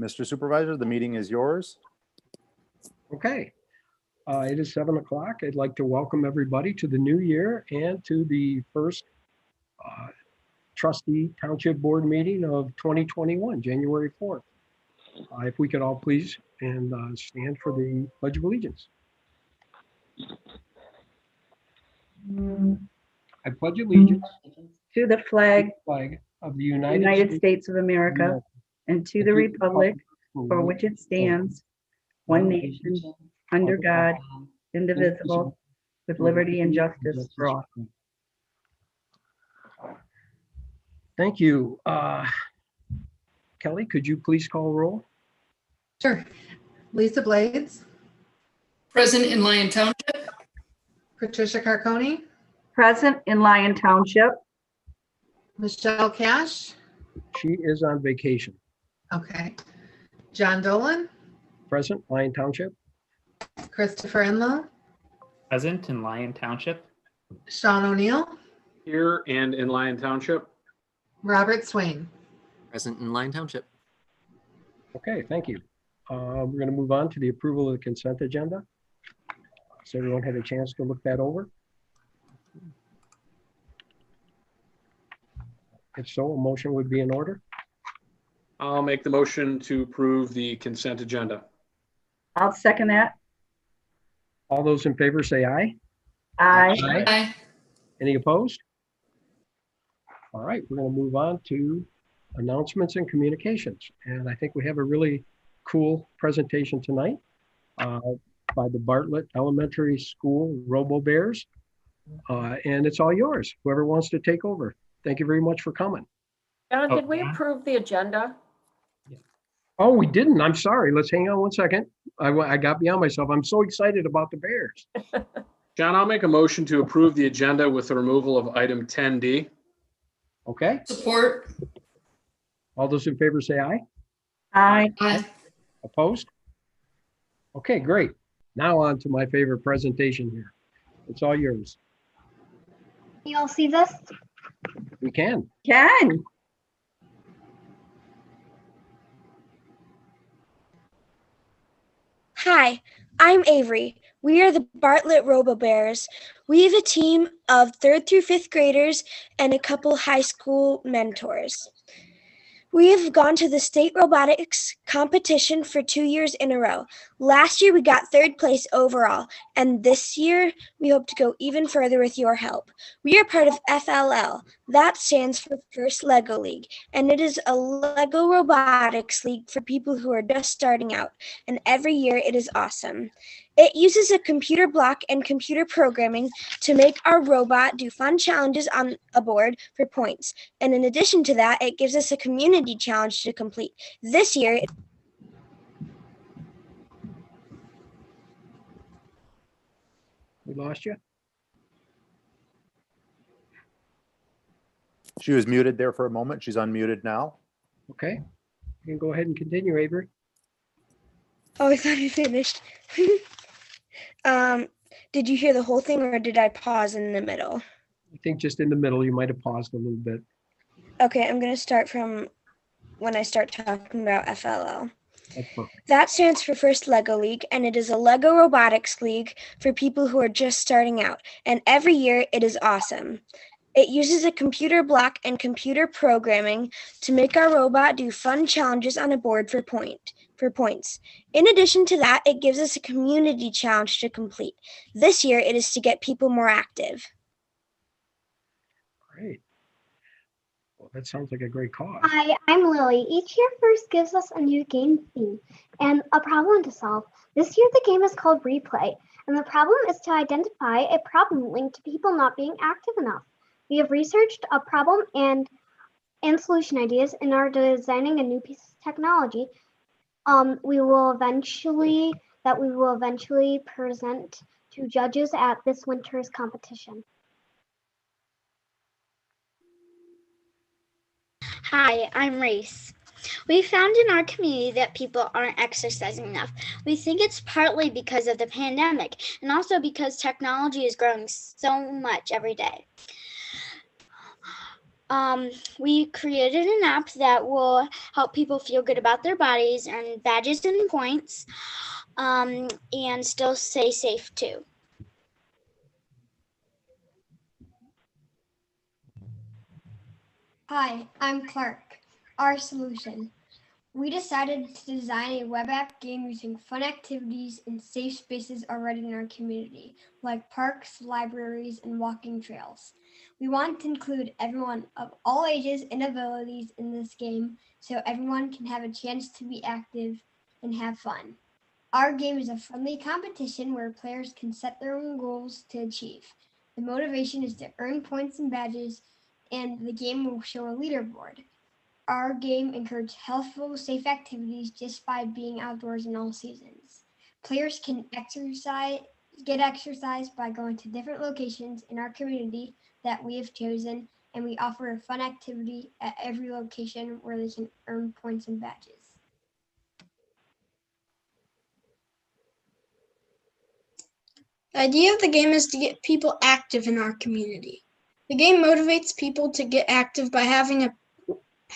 Mr. Supervisor, the meeting is yours. Okay. It is 7 o'clock. I'd like to welcome everybody to the new year and to the first trustee township board meeting of 2021, January 4th. If we could all please and stand for the Pledge of Allegiance. I pledge allegiance to the flag of the United States of America and to the republic for which it stands, one nation, under God, indivisible, with liberty and justice for all. Thank you. Kelly, could you please call roll? Sure. Lisa Blades, Present in Lyon Township. Patricia Carconi, Present in Lyon Township. Michelle Cash. She is on vacation. Okay. John Dolan, Present, Lyon Township. Christopher Enlow, Present in Lyon Township. Sean O'Neill, Here and in Lyon Township. Robert Swain. Present in Lyon Township. Okay, thank you. We're going to move on to the approval of the consent agenda. Has everyone had a chance to look that over? If so, a motion would be in order. I'll make the motion to approve the consent agenda. I'll second that. All those in favor say aye. Aye. Aye. Any opposed? All right, we're going to move on to announcements and communications. And I think we have a really cool presentation tonight by the Bartlett Elementary School Robo Bears. And it's all yours, whoever wants to take over. Thank you very much for coming. John, did we approve the agenda? Oh, we didn't. I'm sorry. Let's hang on one second. I got beyond myself. I'm so excited about the Bears. John, I'll make a motion to approve the agenda with the removal of item 10D. Okay. Support. All those in favor say aye. Aye. Aye. Opposed? Okay, great. Now on to my favorite presentation here. It's all yours. You all see this? We can. Ken. Hi, I'm Avery. We are the Bartlett Robo-Bears. We have a team of 3rd through 5th graders and a couple high school mentors. We have gone to the state robotics competition for 2 years in a row. Last year we got 3rd place overall, and this year we hope to go even further with your help. We are part of FLL. That stands for First Lego League, and it is a Lego robotics league for people who are just starting out, and every year it is awesome. It uses a computer block and computer programming to make our robot do fun challenges on a board for points. And in addition to that, it gives us a community challenge to complete. This year, We lost you? She was muted there for a moment. She's unmuted now. Okay. You can go ahead and continue, Avery. oh, I thought I finished. Did you hear the whole thing or did I pause in the middle? I think just in the middle, you might have paused a little bit. Okay, I'm going to start from when I start talking about FLL. That's perfect. That stands for First Lego League, and it is a Lego robotics league for people who are just starting out. And every year it is awesome. It uses a computer block and computer programming to make our robot do fun challenges on a board for points. In addition to that, it gives us a community challenge to complete. This year it is to get people more active. Great. Well, that sounds like a great cause. Hi, I'm Lily. Each year first gives us a new game theme and a problem to solve. This year the game is called Replay, and the problem is to identify a problem linked to people not being active enough. We have researched a problem and solution ideas and are designing a new piece of technology we will eventually present to judges at this winter's competition. Hi, I'm Reese. We found in our community that people aren't exercising enough. We think it's partly because of the pandemic and also because technology is growing so much every day. We created an app that will help people feel good about their bodies, earn badges and points, and still stay safe too. Hi, I'm Clark. Our solution. We decided to design a web app game using fun activities and safe spaces already in our community, like parks, libraries, and walking trails. We want to include everyone of all ages and abilities in this game so everyone can have a chance to be active and have fun. Our game is a friendly competition where players can set their own goals to achieve. The motivation is to earn points and badges, and the game will show a leaderboard. Our game encourages healthful, safe activities just by being outdoors in all seasons. Players can get exercise by going to different locations in our community that we have chosen, and we offer a fun activity at every location where they can earn points and badges. The idea of the game is to get people active in our community. The game motivates people to get active by having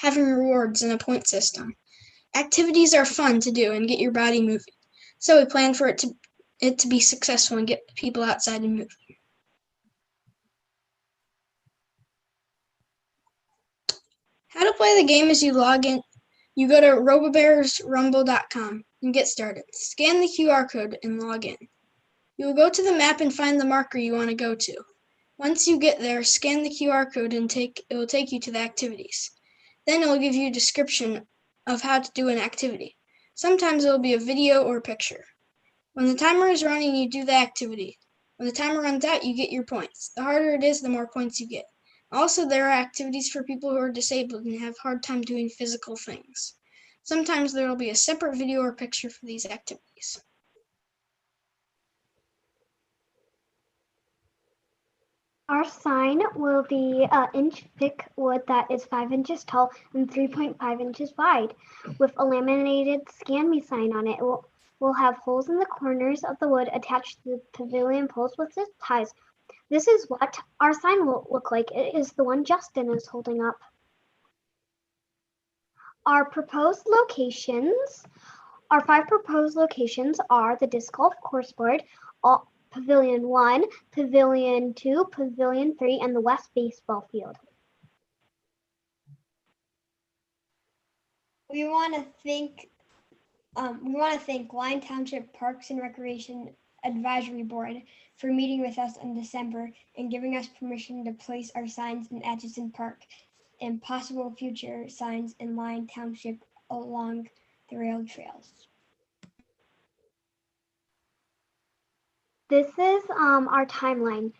rewards and a point system. Activities are fun to do and get your body moving. So we plan for it to be successful and get people outside and moving. How to play the game is you log in. You go to robobearsrumble.com and get started. Scan the QR code and log in. You will go to the map and find the marker you want to go to. Once you get there, scan the QR code and it will take you to the activities. Then it will give you a description of how to do an activity. Sometimes it will be a video or a picture. When the timer is running, you do the activity. When the timer runs out, you get your points. The harder it is, the more points you get. Also, there are activities for people who are disabled and have a hard time doing physical things. Sometimes there will be a separate video or picture for these activities. Our sign will be inch thick wood that is 5 inches tall and 3.5 inches wide, with a laminated Scan Me sign on it. It will have holes in the corners of the wood attached to the pavilion poles with zip ties. This is what our sign will look like. It is the one Justin is holding up. Our 5 proposed locations are the disc golf course board, Pavilion 1, Pavilion 2, Pavilion 3, and the West baseball field. We want to thank Lyon Township Parks and Recreation Advisory Board for meeting with us in December and giving us permission to place our signs in Atchison Park and possible future signs in Lyon Township along the rail trails. This is our timeline.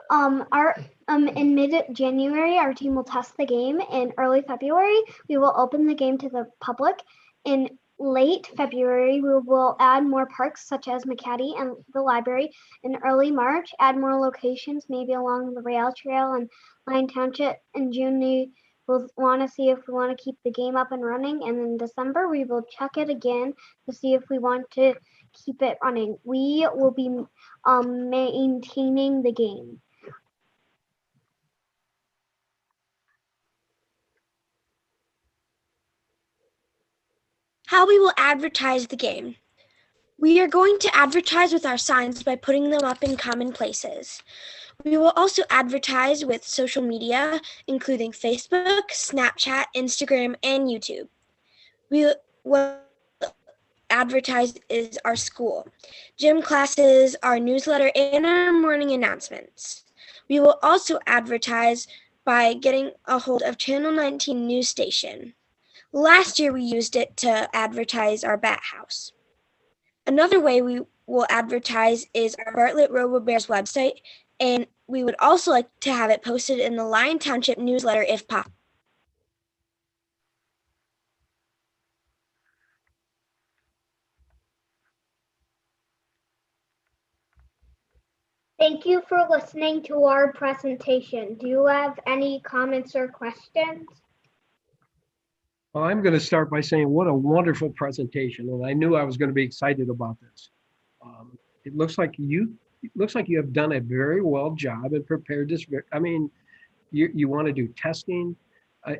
In mid-January, our team will test the game. In early February, we will open the game to the public. In late February, we will add more parks such as McCaddy and the library. In early March, add more locations, maybe along the rail trail and Lyon Township. In June, we will want to see if we want to keep the game up and running. And in December, we will check it again to see if we want to keep it running. We will be maintaining the game. How we will advertise the game. We are going to advertise with our signs by putting them up in common places. We will also advertise with social media, including Facebook, Snapchat, Instagram, and YouTube. We will advertise is our school, gym classes, our newsletter, and our morning announcements. We will also advertise by getting a hold of Channel 19 news station. Last year, we used it to advertise our bat house. Another way we will advertise is our Bartlett Robo-Bears website, and we would also like to have it posted in the Lyon Township newsletter if possible. Thank you for listening to our presentation. Do you have any comments or questions? Well, I'm going to start by saying what a wonderful presentation, and I knew I was going to be excited about this. It looks like you have done a very well job and prepared this. I mean, you want to do testing,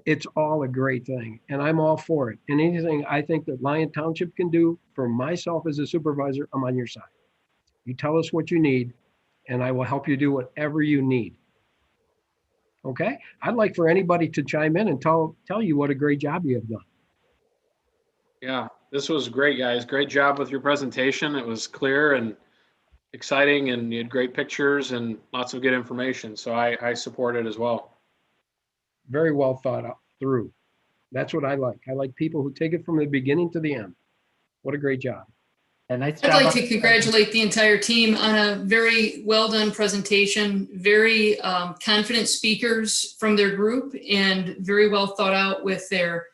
it's all a great thing. And I'm all for it. And anything I think that Lyon Township can do for myself as a supervisor, I'm on your side. You tell us what you need and I will help you do whatever you need. Okay? I'd like for anybody to chime in and tell you what a great job you have done. Yeah, this was great, guys. Great job with your presentation. It was clear and exciting, and you had great pictures and lots of good information. So I support it as well. Very well thought out through. That's what I like. I like people who take it from the beginning to the end. What a great job. And nice I'd job. like to congratulate the entire team on a very well done presentation, very confident speakers from their group, and very well thought out with their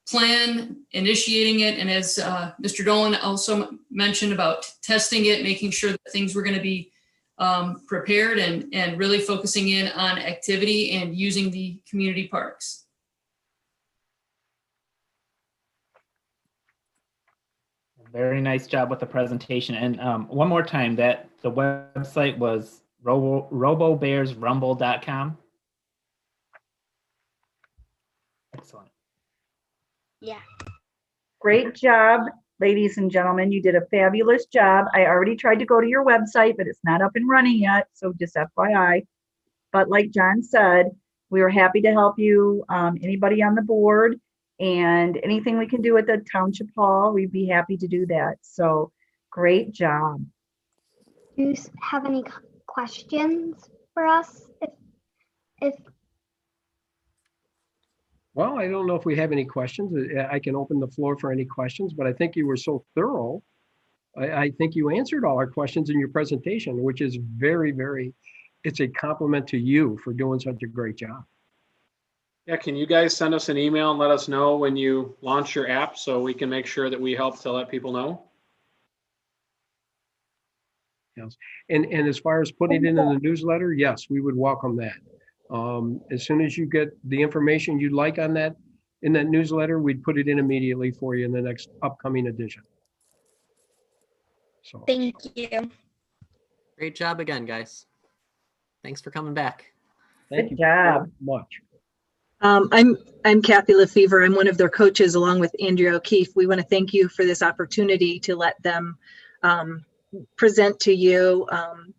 plan, initiating it. And as Mr. Dolan also mentioned about testing it, making sure that things were going to be prepared and really focusing in on activity and using the community parks. Very nice job with the presentation. And one more time, that the website was robobearsrumble.com. Excellent. Yeah. Great job, ladies and gentlemen. You did a fabulous job. I already tried to go to your website, but it's not up and running yet. So just FYI. But like John said, we were happy to help you, anybody on the board, and anything we can do at the Township Hall, we'd be happy to do that. So great job. Do you have any questions for us? If Well, I don't know if we have any questions. I can open the floor for any questions, but I think you were so thorough. I think you answered all our questions in your presentation, which is very, very, it's a compliment to you for doing such a great job. Yeah, can you guys send us an email and let us know when you launch your app so we can make sure that we help to let people know? Yes. And as far as putting it in the newsletter, yes, we would welcome that. As soon as you get the information you'd like on that, in that newsletter, we'd put it in immediately for you in the next upcoming edition. So Thank you. Great job again, guys. Thanks for coming back. thank you Good job. very much. I'm Kathy Lefevre. I'm one of their coaches along with Andrea O'Keefe. We want to thank you for this opportunity to let them present to you.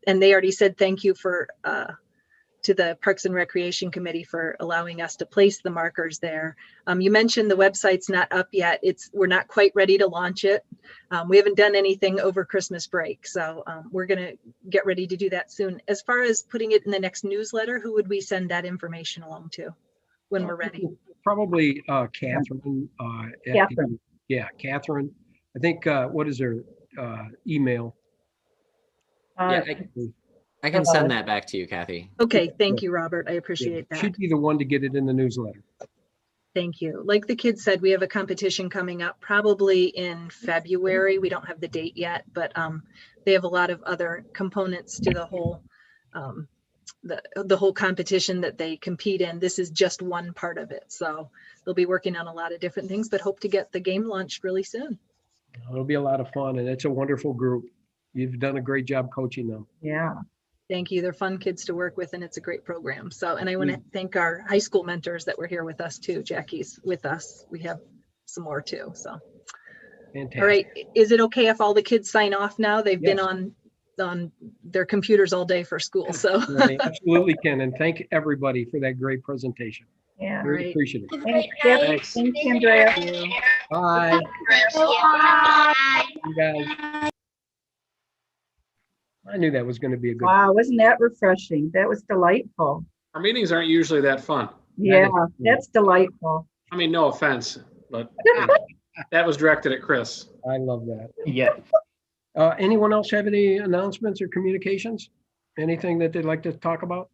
And they already said thank you to the Parks and Recreation Committee for allowing us to place the markers there. You mentioned the website's not up yet. We're not quite ready to launch it. We haven't done anything over Christmas break, so we're going to get ready to do that soon. As far as putting it in the next newsletter, who would we send that information along to when we're ready? Probably Catherine. Catherine. Yeah, Catherine. I think, what is her email? Yeah, I can send that back to you, Kathy. Okay, thank you, Robert. I appreciate that. She'd be the one to get it in the newsletter. Thank you. Like the kids said, we have a competition coming up probably in February. We don't have the date yet, but they have a lot of other components to the whole the whole competition that they compete in. This is just one part of it. So they'll be working on a lot of different things, but hope to get the game launched really soon. It'll be a lot of fun, and it's a wonderful group. You've done a great job coaching them. Yeah. Thank you. They're fun kids to work with, and it's a great program. So, and I want to thank our high school mentors that were here with us too. Jackie's with us. We have some more too. So, fantastic. All right. Is it okay if all the kids sign off now? They've Yes. been on their computers all day for school. So Yeah, they absolutely can. And thank everybody for that great presentation. Yeah. Very Right. appreciative. Thanks, Jeff. Thanks. Thanks, Andrea. Bye. Bye. You guys. I knew that was going to be a good. Wow, wasn't that refreshing? That was delightful. Our meetings aren't usually that fun. Yeah, that's delightful. I mean, no offense, but that was directed at Chris. I love that. Yeah. Anyone else have any announcements or communications? Anything that they'd like to talk about?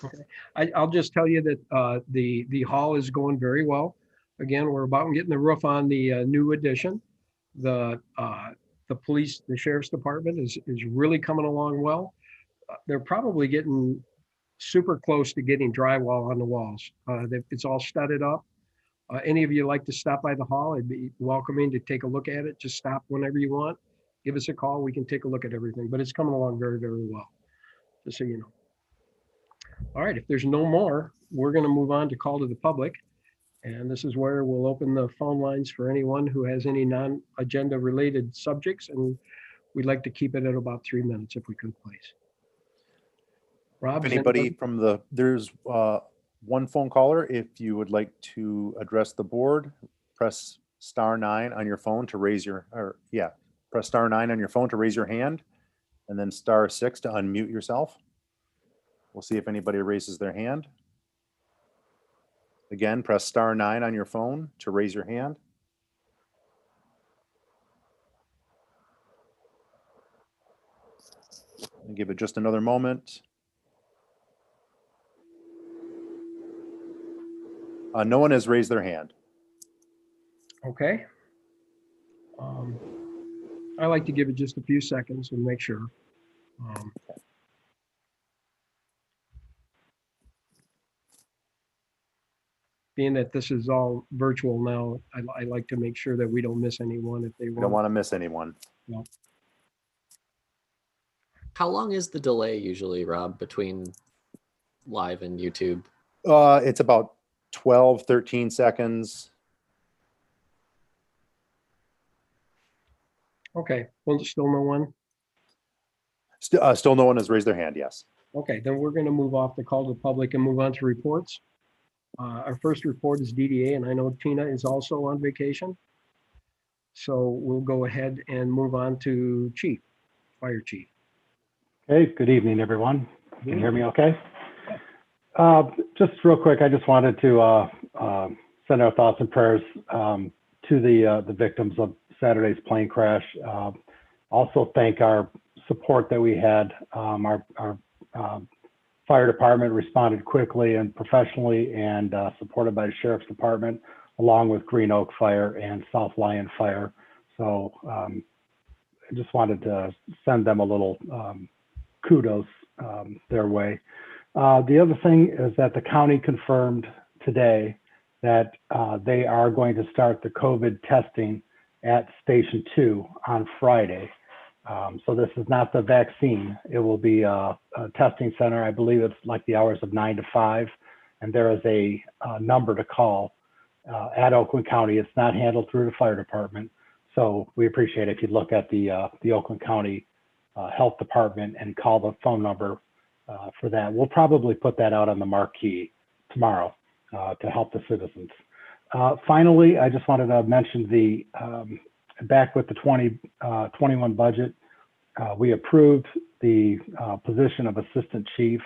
Okay. I'll just tell you that the hall is going very well. Again, we're about getting the roof on the new addition. The police, the sheriff's department is really coming along well. They're probably getting super close to getting drywall on the walls. It's all studded up. Any of you like to stop by the hall, I'd be welcoming to take a look at it. Just stop whenever you want. Give us a call. We can take a look at everything, but it's coming along very, very well, just so you know. All right, if there's no more, we're going to move on to call to the public. And this is where we'll open the phone lines for anyone who has any non-agenda related subjects. And we'd like to keep it at about 3 minutes if we could, please. Rob, If is anybody anybody- from there's one phone caller. If you would like to address the board, press *9 on your phone to raise your, press *9 on your phone to raise your hand, and then *6 to unmute yourself. We'll see if anybody raises their hand. Again, press *9 on your phone to raise your hand. And give it just another moment. No one has raised their hand. Okay. I like to give it just a few seconds and make sure. Being that this is all virtual now, I like to make sure that we don't miss anyone if they We don't want to miss anyone. No. How long is the delay usually, Rob, between live and YouTube? It's about 12, 13 seconds. Okay, well, still no one? Still no one has raised their hand, yes. Okay, then we're going to move off the call to the public and move on to reports. Our first report is DDA, and I know Tina is also on vacation. So we'll go ahead and move on to Chief, Fire Chief. Hey, good evening, everyone. Can you hear me okay? Just real quick, I just wanted to send our thoughts and prayers to the victims of Saturday's plane crash. Also thank our support that we had. Our fire department responded quickly and professionally, and supported by the Sheriff's Department, along with Green Oak Fire and South Lyon Fire. So I just wanted to send them a little kudos their way. The other thing is that the county confirmed today that they are going to start the COVID testing at Station 2 on Friday. So this is not the vaccine. It will be a testing center. I believe it's like the hours of 9 to 5. And there is a number to call at Oakland County. It's not handled through the fire department. So we appreciate it if you look at the Oakland County Health Department and call the phone number for that. We'll probably put that out on the marquee tomorrow to help the citizens. Finally, I just wanted to mention the back with the 2021 budget, we approved the position of assistant chief.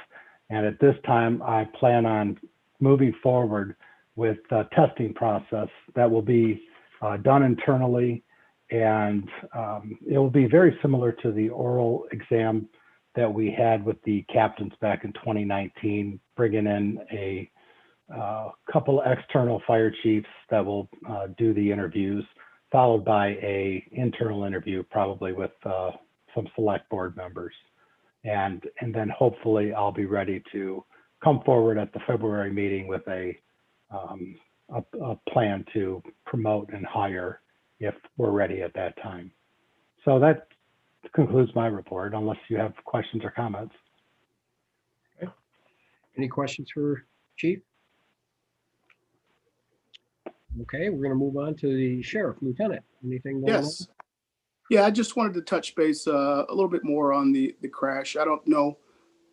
And at this time, I plan on moving forward with the testing process that will be done internally. And it will be very similar to the oral exam that we had with the captains back in 2019, bringing in a couple external fire chiefs that will do the interviews, followed by a internal interview, probably with some select board members. And then hopefully I'll be ready to come forward at the February meeting with a plan to promote and hire if we're ready at that time. So that concludes my report, unless you have questions or comments. Okay. Any questions for Chief? Okay, we're going to move on to the Sheriff, Lieutenant. Anything going on? Yes. Yeah, I just wanted to touch base a little bit more on the crash. I don't know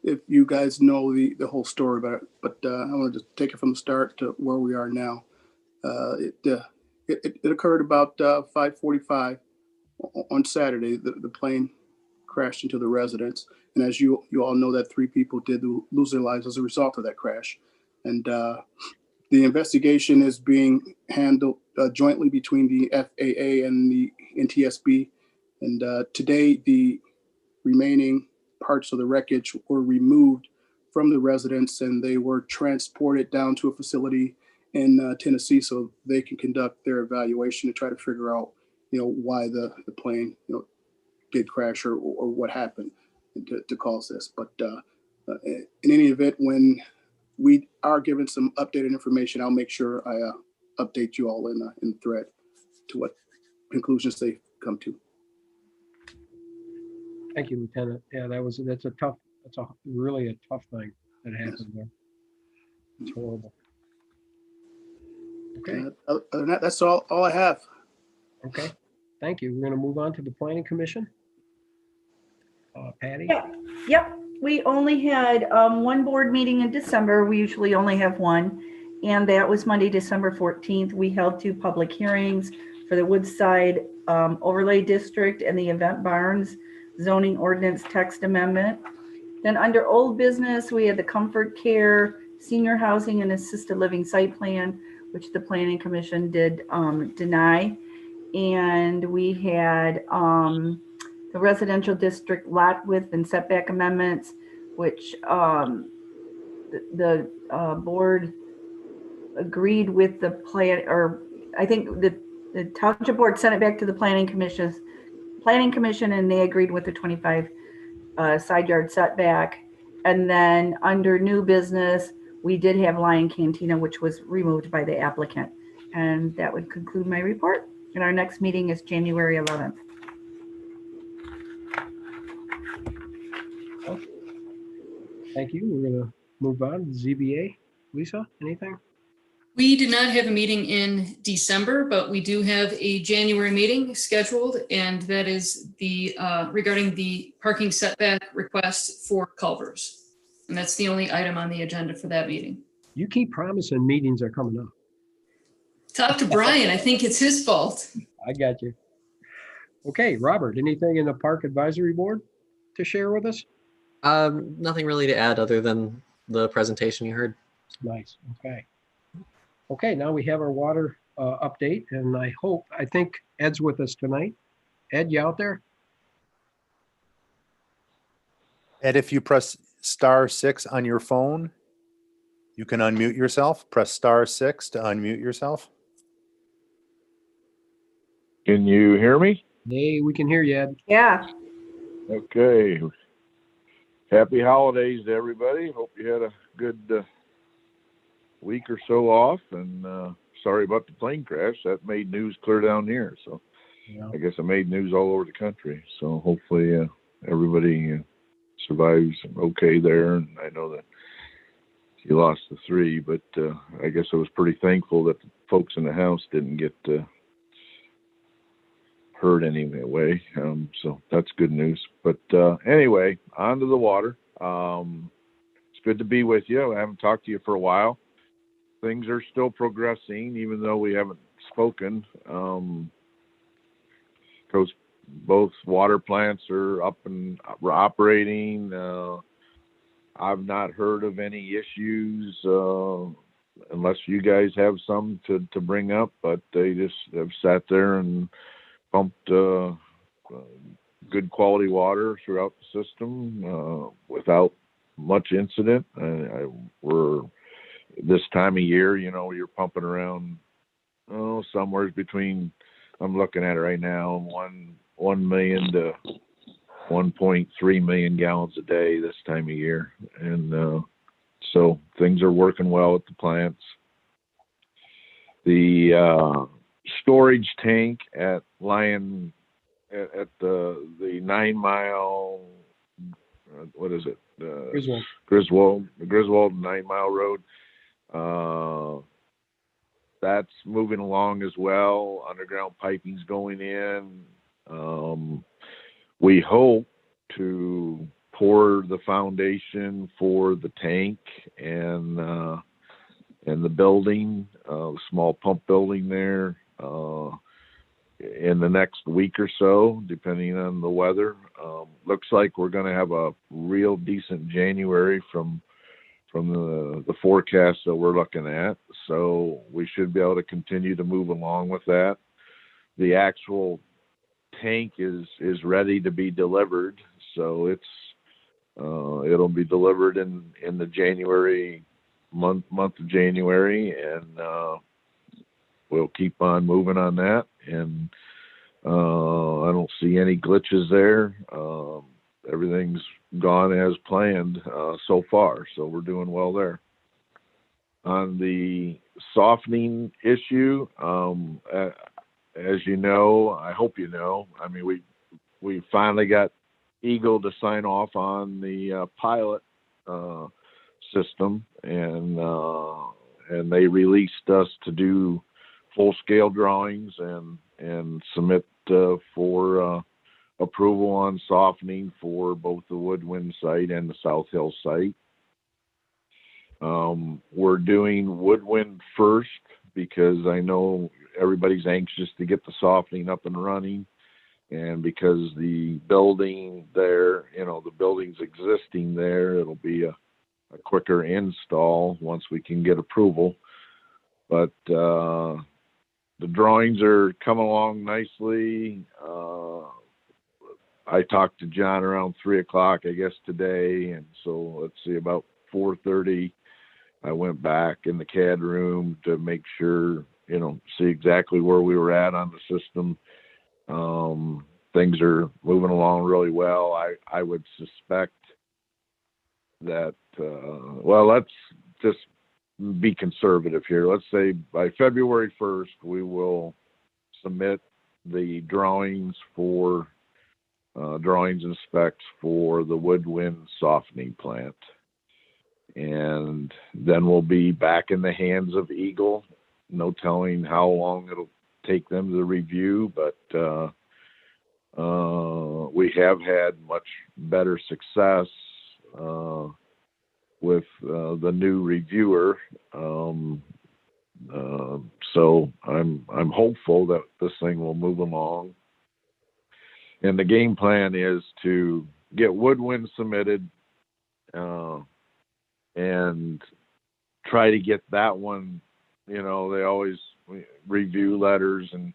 if you guys know the whole story about it, but I wanted to take it from the start to where we are now. It occurred about 5:45 on Saturday. The plane crashed into the residence, and as you all know, that 3 people did lose their lives as a result of that crash. And the investigation is being handled jointly between the FAA and the NTSB. And today, the remaining parts of the wreckage were removed from the residence, and they were transported down to a facility in Tennessee so they can conduct their evaluation to try to figure out, why the plane, did crash or what happened to cause this. But in any event, when we are given some updated information, I'll make sure I update you all in the thread to what conclusions they come to. Thank you, Lieutenant. Yeah, that's really a tough thing. that happened there. It's horrible. Okay. And other than that, that's all I have. Okay. Thank you. We're going to move on to the Planning Commission. Patty? Yep, we only had one board meeting in December. We usually only have one. And that was Monday, December 14th. We held 2 public hearings for the Woodside Overlay District and the Event Barns zoning ordinance text amendment. Then under old business, we had the Comfort Care Senior Housing and Assisted Living Site Plan, which the Planning Commission did deny. And we had the residential district lot width and setback amendments, which the board agreed with the plan, or I think the township board sent it back to the planning commission, and they agreed with the 25 side yard setback. And then under new business, we did have Lion Cantina, which was removed by the applicant. And that would conclude my report. And our next meeting is January 11th. Thank you. We're going to move on to ZBA. Lisa, anything? We did not have a meeting in December, but we do have a January meeting scheduled, and that is the regarding the parking setback request for Culvers. And that's the only item on the agenda for that meeting. You keep promising meetings are coming up. Talk to Brian. I think it's his fault. I got you. Okay, Robert, anything in the Park Advisory Board to share with us? Nothing really to add other than the presentation you heard. Nice. Okay. Okay, now we have our water update, and I think Ed's with us tonight. Ed, you out there? Ed, if you press *6 on your phone, you can unmute yourself. Press *6 to unmute yourself. Can you hear me? Hey, we can hear you, Ed. Yeah. Okay. Happy holidays to everybody. Hope you had a good week or so off, and sorry about the plane crash. That made news clear down here, so yeah. I guess it made news all over the country. So hopefully everybody survives okay there. And I know that he lost the 3, but I guess I was pretty thankful that the folks in the house didn't get hurt anyway. So that's good news. But anyway, on to the water. It's good to be with you. I haven't talked to you for a while. Things are still progressing, even though we haven't spoken. Because both water plants are up and operating. I've not heard of any issues, unless you guys have some to bring up, but they just have sat there and pumped good quality water throughout the system without much incident. We're this time of year, you're pumping around somewhere between, I'm looking at it right now, 1 million to 1.3 million gallons a day this time of year. And so things are working well at the plants. The storage tank at Lion, at the 9 Mile, what is it? Griswold 9 Mile Road. That's moving along as well. Underground piping's going in. We hope to pour the foundation for the tank and the building, small pump building there, in the next week or so, depending on the weather. Looks like we're going to have a real decent January from the forecast that we're looking at. So we should be able to continue to move along with that. The actual tank is ready to be delivered. So it'll be delivered in the January month of January, and we'll keep on moving on that. And I don't see any glitches there. Everything's gone as planned so far, so we're doing well there. On the softening issue, as you know, I hope you know, I mean, we finally got Eagle to sign off on the pilot system, and they released us to do full-scale drawings and submit for approval on softening for both the Woodwind site and the South Hill site. We're doing Woodwind first because I know everybody's anxious to get the softening up and running, and because the building there, the building's existing there, it'll be a quicker install once we can get approval. But the drawings are coming along nicely. I talked to John around 3 o'clock, I guess, today. And so let's see, about 4:30, I went back in the CAD room to make sure, see exactly where we were at on the system. Things are moving along really well. I would suspect that, let's just be conservative here. Let's say by February 1st, we will submit the drawings and specs for the Woodwind softening plant. And then we'll be back in the hands of Eagle. No telling how long it'll take them to review, but we have had much better success with the new reviewer. So I'm hopeful that this thing will move along. And the game plan is to get Woodwind submitted and try to get that one. They always review letters and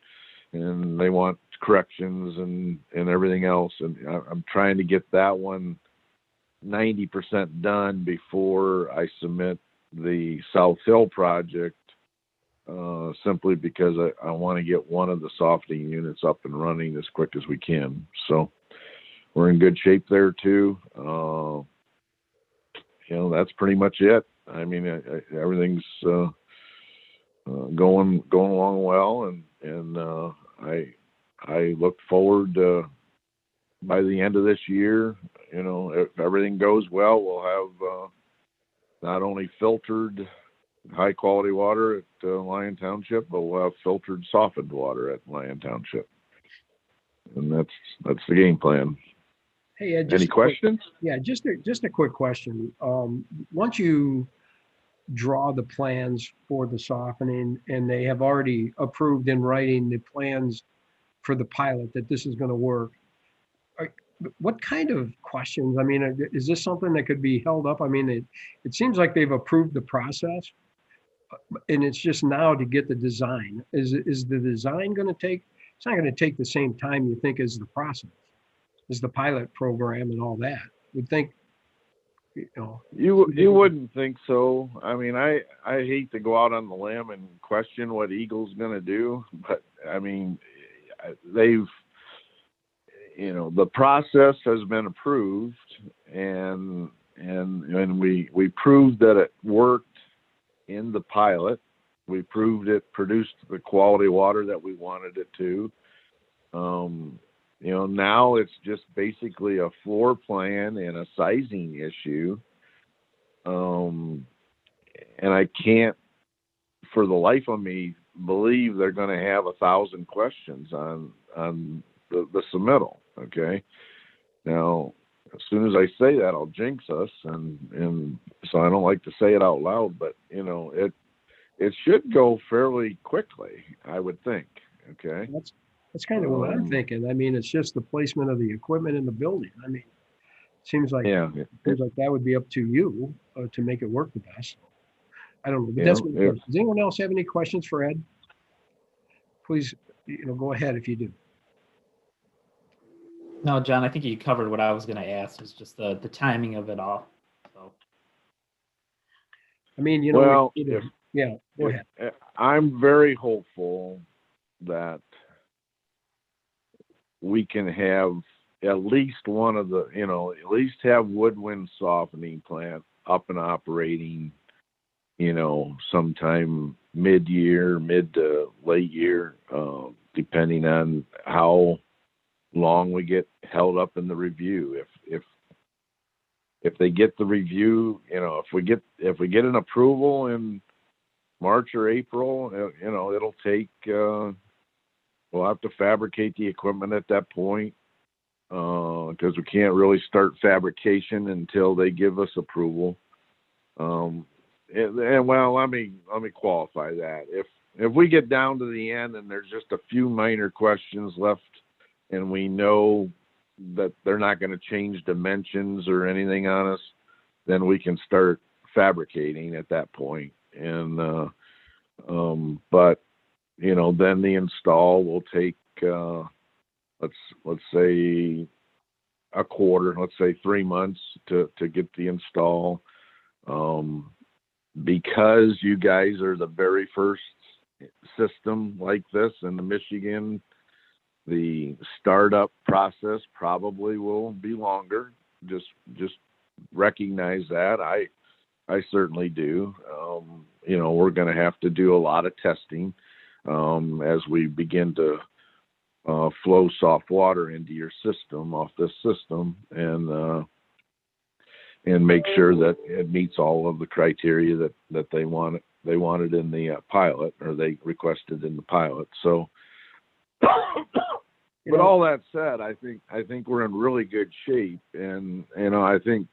they want corrections and everything else. And I'm trying to get that one 90% done before I submit the South Hill project, simply because I want to get one of the softening units up and running as quick as we can. So we're in good shape there too. That's pretty much it. I mean, everything's going along well, and I look forward to, by the end of this year, if everything goes well, we'll have not only filtered high quality water at Lyon Township, but we'll have filtered softened water at Lyon Township. And that's the game plan. Hey, Ed, any questions? Just a quick question. Once you draw the plans for the softening and they have already approved in writing the plans for the pilot that this is going to work, what kind of questions? I mean, is this something that could be held up? I mean, it seems like they've approved the process, and it's just now to get the design. Is the design going to take? It's not going to take the same time you think as the process, as the pilot program and all that. Would think. You wouldn't think so. I mean, I hate to go out on the limb and question what Eagle's going to do, but I mean, they've. The process has been approved, and we proved that it worked in the pilot. We proved it produced the quality water that we wanted it to. Now it's just basically a floor plan and a sizing issue. And I can't, for the life of me, believe they're going to have 1,000 questions on the submittal. Okay. Now, as soon as I say that, I'll jinx us, and so I don't like to say it out loud, but it should go fairly quickly, I would think. Okay. That's kind of what I'm thinking. I mean, it's just the placement of the equipment in the building. I mean, it seems like that would be up to you to make it work the best. I don't know. But that's does anyone else have any questions for Ed? Please, go ahead if you do. No, John, I think you covered what I was going to ask. It's just the timing of it all. So, I mean, go ahead. I'm very hopeful that we can have at least one of the, at least have Woodwind softening plant up and operating, sometime mid to late year, depending on how long we get held up in the review. If if they get the review, if we get an approval in March or April, it'll take, we'll have to fabricate the equipment at that point, because we can't really start fabrication until they give us approval. And well, let me qualify that. If we get down to the end and there's just a few minor questions left, and we know that they're not going to change dimensions or anything on us, then we can start fabricating at that point. And but then the install will take let's say a quarter, let's say 3 months to get the install. Because you guys are the very first system like this in the Michigan, the startup process probably will be longer. Just recognize that. I certainly do. We're going to have to do a lot of testing as we begin to flow soft water into your system off this system, and make sure that it meets all of the criteria that they wanted in the pilot, or they requested in the pilot. So, but all that said, I think we're in really good shape, and I think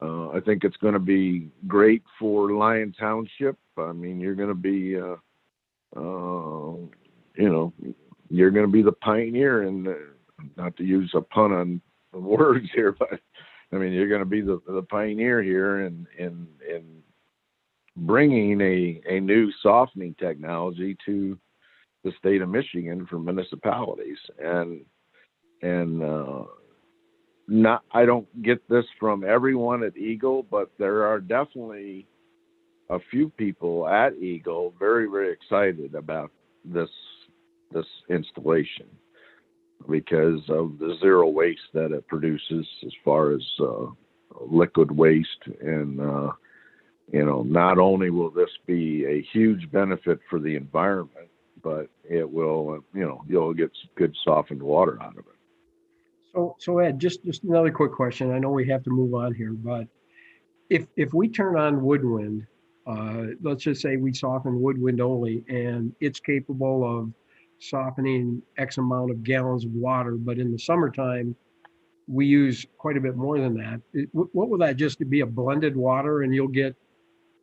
I think it's going to be great for Lyon Township. I mean, you're going to be you're going to be the pioneer, and not to use a pun on words here, but I mean, you're going to be the pioneer here in bringing a new softening technology to the state of Michigan for municipalities. And I don't get this from everyone at Eagle, but there are definitely a few people at Eagle very, very excited about this installation, because of the zero waste that it produces as far as liquid waste. And not only will this be a huge benefit for the environment, but it will, you'll get good softened water out of it. So Ed, just another quick question. I know we have to move on here, but if we turn on woodwind, let's just say we soften woodwind only, and it's capable of softening X amount of gallons of water, but in the summertime, we use quite a bit more than that. What will that just be, a blended water, and you'll get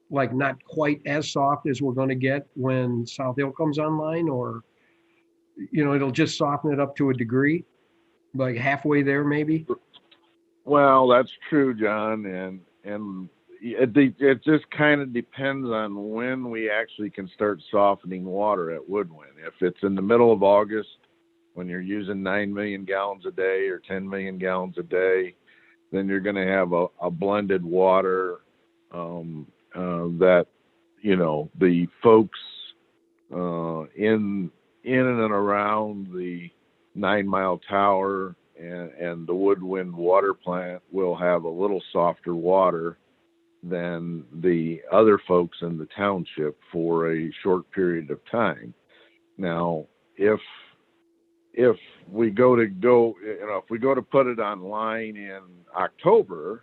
like not quite as soft as we're going to get when South Hill comes online, or, it'll just soften it up to a degree, like halfway there maybe? Well, that's true, John. And it just kind of depends on when we actually can start softening water at Woodwind. If it's in the middle of August, when you're using 9 million gallons a day or 10 million gallons a day, then you're going to have a blended water that, the folks in and around the 9 Mile Tower and the Woodwind water plant will have a little softer water than the other folks in the township for a short period of time. Now, if we go to put it online in October,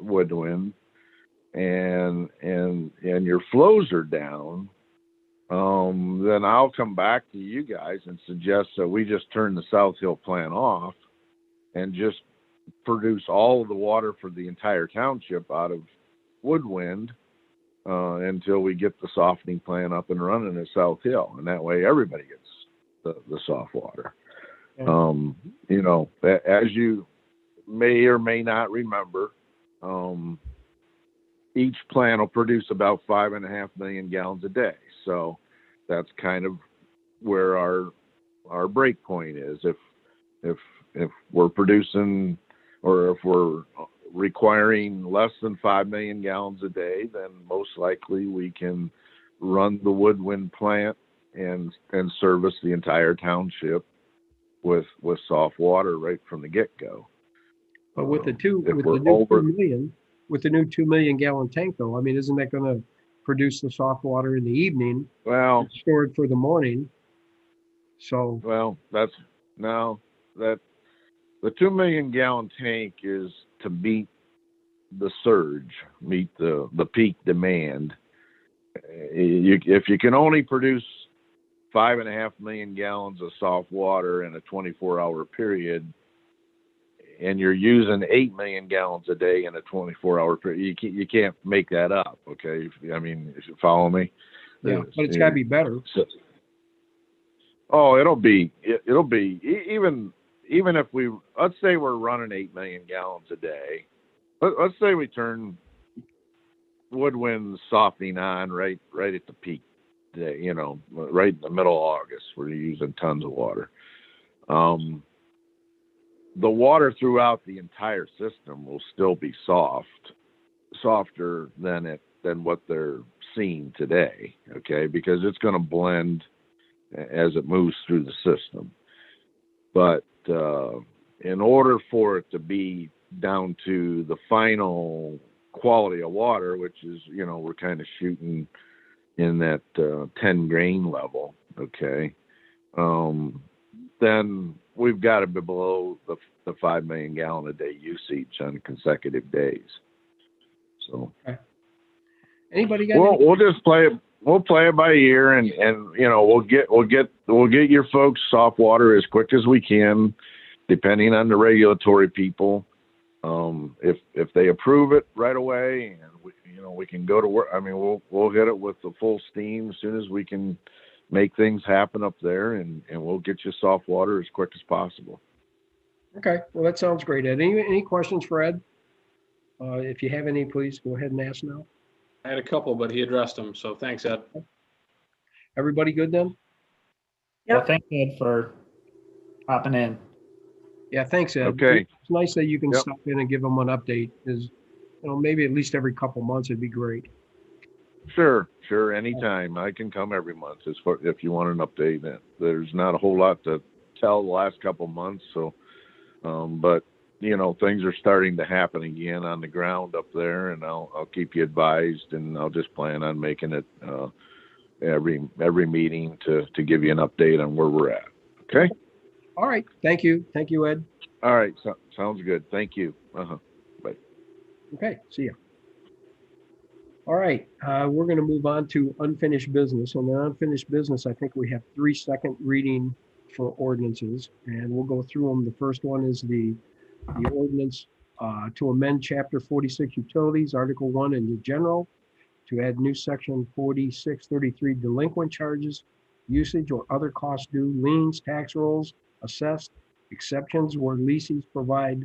Woodwind, and your flows are down, then I'll come back to you guys and suggest that we just turn the South Hill plant off and just produce all of the water for the entire township out of Woodwind until we get the softening plant up and running at South Hill, and that way everybody gets the soft water. As you may or may not remember, each plant will produce about 5.5 million gallons a day. So that's kind of where our break point is. If we're producing, or if we're requiring less than 5 million gallons a day, then most likely we can run the Woodwind plant and service the entire township with soft water right from the get-go. But with the new 2 million gallon tank, though, I mean, isn't that going to produce the soft water in the evening? Well, stored for the morning. So the 2 million gallon tank is to meet the surge, meet the peak demand. If you can only produce 5.5 million gallons of soft water in a 24-hour period, and you're using 8 million gallons a day in a 24-hour period, you can't make that up. Okay, I mean, if you follow me. Yeah, but it's got to be better. Oh, it'll be even if let's say we're running 8 million gallons a day. Let's say we turn Woodwind's softening on right at the peak day, right in the middle of August, where you're using tons of water. The water throughout the entire system will still be softer than what they're seeing today. Okay, because it's going to blend as it moves through the system. But in order for it to be down to the final quality of water, which is, we're kind of shooting in that 10 grain level, okay, then we've got to be below the 5 million gallon a day usage on consecutive days. So okay. Anybody got we'll just play it. We'll play it by ear, and we'll get your folks soft water as quick as we can, depending on the regulatory people. If they approve it right away, and we can go to work. I mean, we'll hit it with the full steam as soon as we can make things happen up there, and we'll get you soft water as quick as possible. Okay, well, that sounds great, Ed. Any questions for Ed? If you have any, please go ahead and ask now. I had a couple, but he addressed them. So thanks, Ed. Everybody good then? Yep. Well, thank you, Ed, for popping in. Yeah, thanks, Ed. Okay. It's nice that you can stop in and give them an update. Maybe at least every couple months it'd be great. Sure. Anytime. I can come every month if you want an update. There's not a whole lot to tell the last couple months. So, but things are starting to happen again on the ground up there, and I'll keep you advised, and I'll just plan on making it every meeting to give you an update on where we're at. Okay. All right. Thank you, Ed. All right. Sounds good. Thank you. Bye. Okay. See ya. All right. We're going to move on to unfinished business. And the unfinished business, I think we have 3 second reading for ordinances, and we'll go through them. The first one is the ordinance to amend Chapter 46 Utilities, Article 1 in the general, to add new Section 4633 delinquent charges, usage or other costs due, liens, tax rolls, assessed, exceptions where leases provide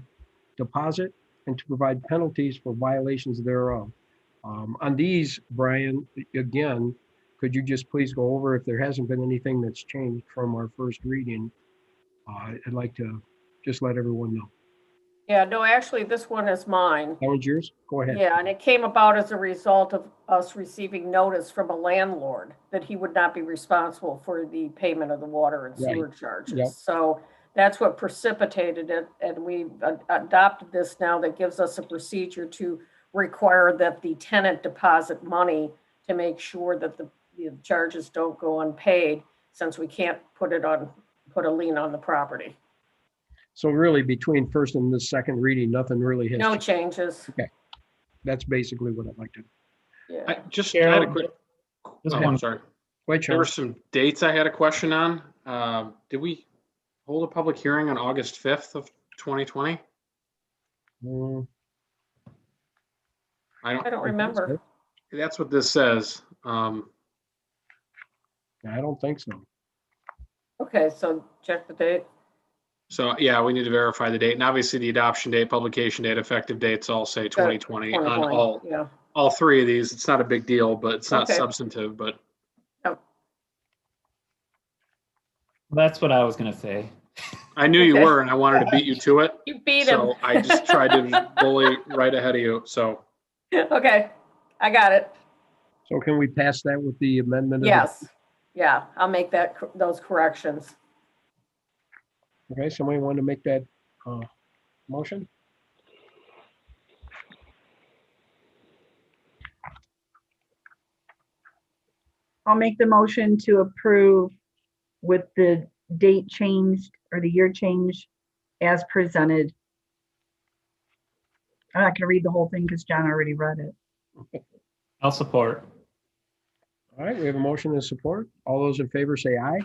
deposit, and to provide penalties for violations thereof. On these, Brian, again, could you just please go over if there hasn't been anything that's changed from our first reading? I'd like to just let everyone know. Yeah, no, actually, this one is mine. That one's yours? Go ahead. Yeah, and it came about as a result of us receiving notice from a landlord that he would not be responsible for the payment of the water and sewer charges. Yep. So that's what precipitated it, and we've adopted this now that gives us a procedure to require that the tenant deposit money to make sure that the charges don't go unpaid, since we can't put a lien on the property. So really, between first and the second reading, nothing really has. No changes. Okay, that's basically what I'd like to. Yeah. I had a quick. I'm sorry. Wait, there were some dates I had a question on. Did we hold a public hearing on August 5th of 2020? I don't remember. That's what this says. I don't think so. Okay, so check the date. So yeah, we need to verify the date, and obviously the adoption date, publication date, effective dates all say 2020 on all 3 of these. It's not a big deal, but it's not substantive. But that's what I was gonna say. I knew you were, and I wanted to beat you to it. You beat him. So I just tried to bully right ahead of you. So okay, I got it. So can we pass that with the amendment? Yes. Yeah, I'll make those corrections. Okay, somebody want to make that motion? I'll make the motion to approve with the date changed or the year change as presented. I'm not gonna read the whole thing because John already read it. I'll support. All right, we have a motion and support. All those in favor say aye.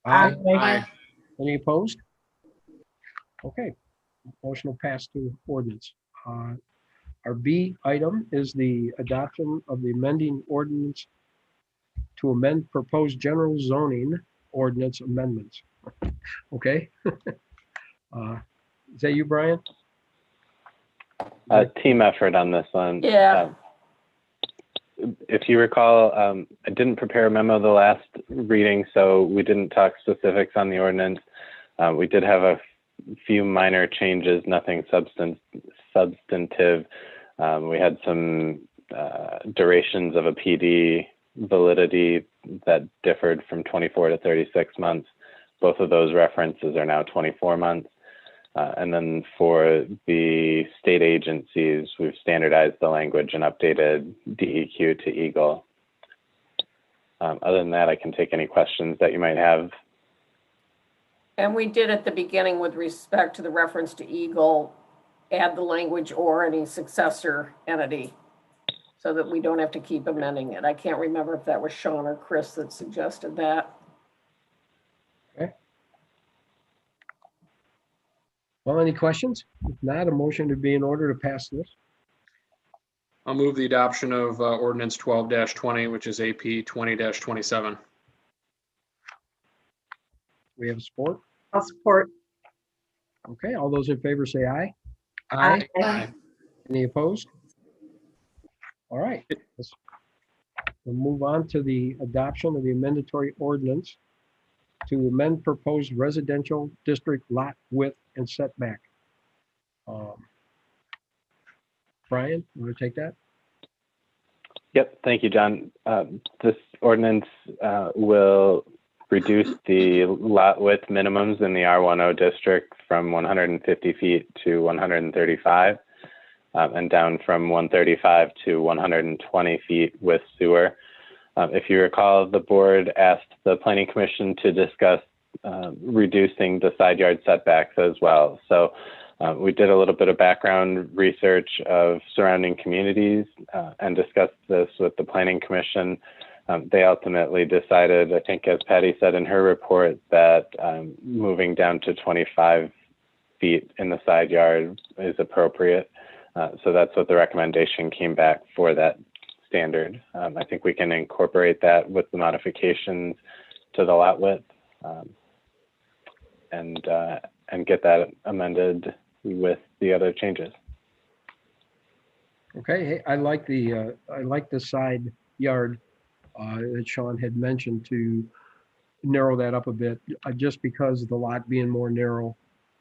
Aye. Any opposed? Okay, motion will pass to ordinance. Our B item is the adoption of the amending ordinance to amend proposed general zoning ordinance amendments. Okay? Is that you, Brian? Team effort on this one. Yeah. If you recall, I didn't prepare a memo the last reading, so we didn't talk specifics on the ordinance. We did have a few minor changes, nothing substantive. We had some durations of a PD validity that differed from 24 to 36 months. Both of those references are now 24 months. And then for the state agencies, we've standardized the language and updated DEQ to Eagle. Other than that, I can take any questions that you might have. And we did at the beginning with respect to the reference to Eagle, add the language or any successor entity so that we don't have to keep amending it. I can't remember if that was Sean or Chris that suggested that. Okay. Well, any questions? If not, a motion to be in order to pass this. I'll move the adoption of ordinance 12-20, which is AP 20-27. We have support. I'll support. Okay, all those in favor say aye. Aye. Any opposed? All right. We'll move on to the adoption of the amendatory ordinance to amend proposed residential district lot width and setback. Brian, you want to take that? Yep, thank you, John. This ordinance will reduce the lot width minimums in the R10 district from 150 feet to 135, and down from 135 to 120 feet with sewer. If you recall, the board asked the Planning Commission to discuss reducing the side yard setbacks as well. So we did a little bit of background research of surrounding communities and discussed this with the Planning Commission. They ultimately decided, I think as Patty said in her report, that moving down to 25 feet in the side yard is appropriate. So that's what the recommendation came back for that standard. I think we can incorporate that with the modifications to the lot width and get that amended with the other changes. Okay, hey, I like the side yard that Sean had mentioned to narrow that up a bit, just because the lot being more narrow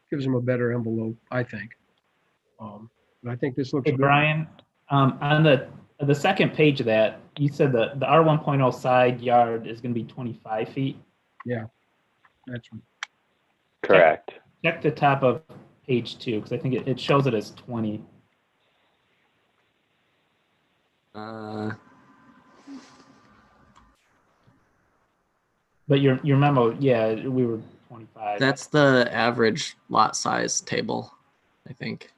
gives them a better envelope, I think. I think this looks Hey, good. Brian, on the second page of that, you said the R1.0 side yard is going to be 25 feet. Yeah, that's right. Correct. Check the top of page 2, because I think it shows it as 20. But your memo, yeah, we were 25. That's the average lot size table, I think.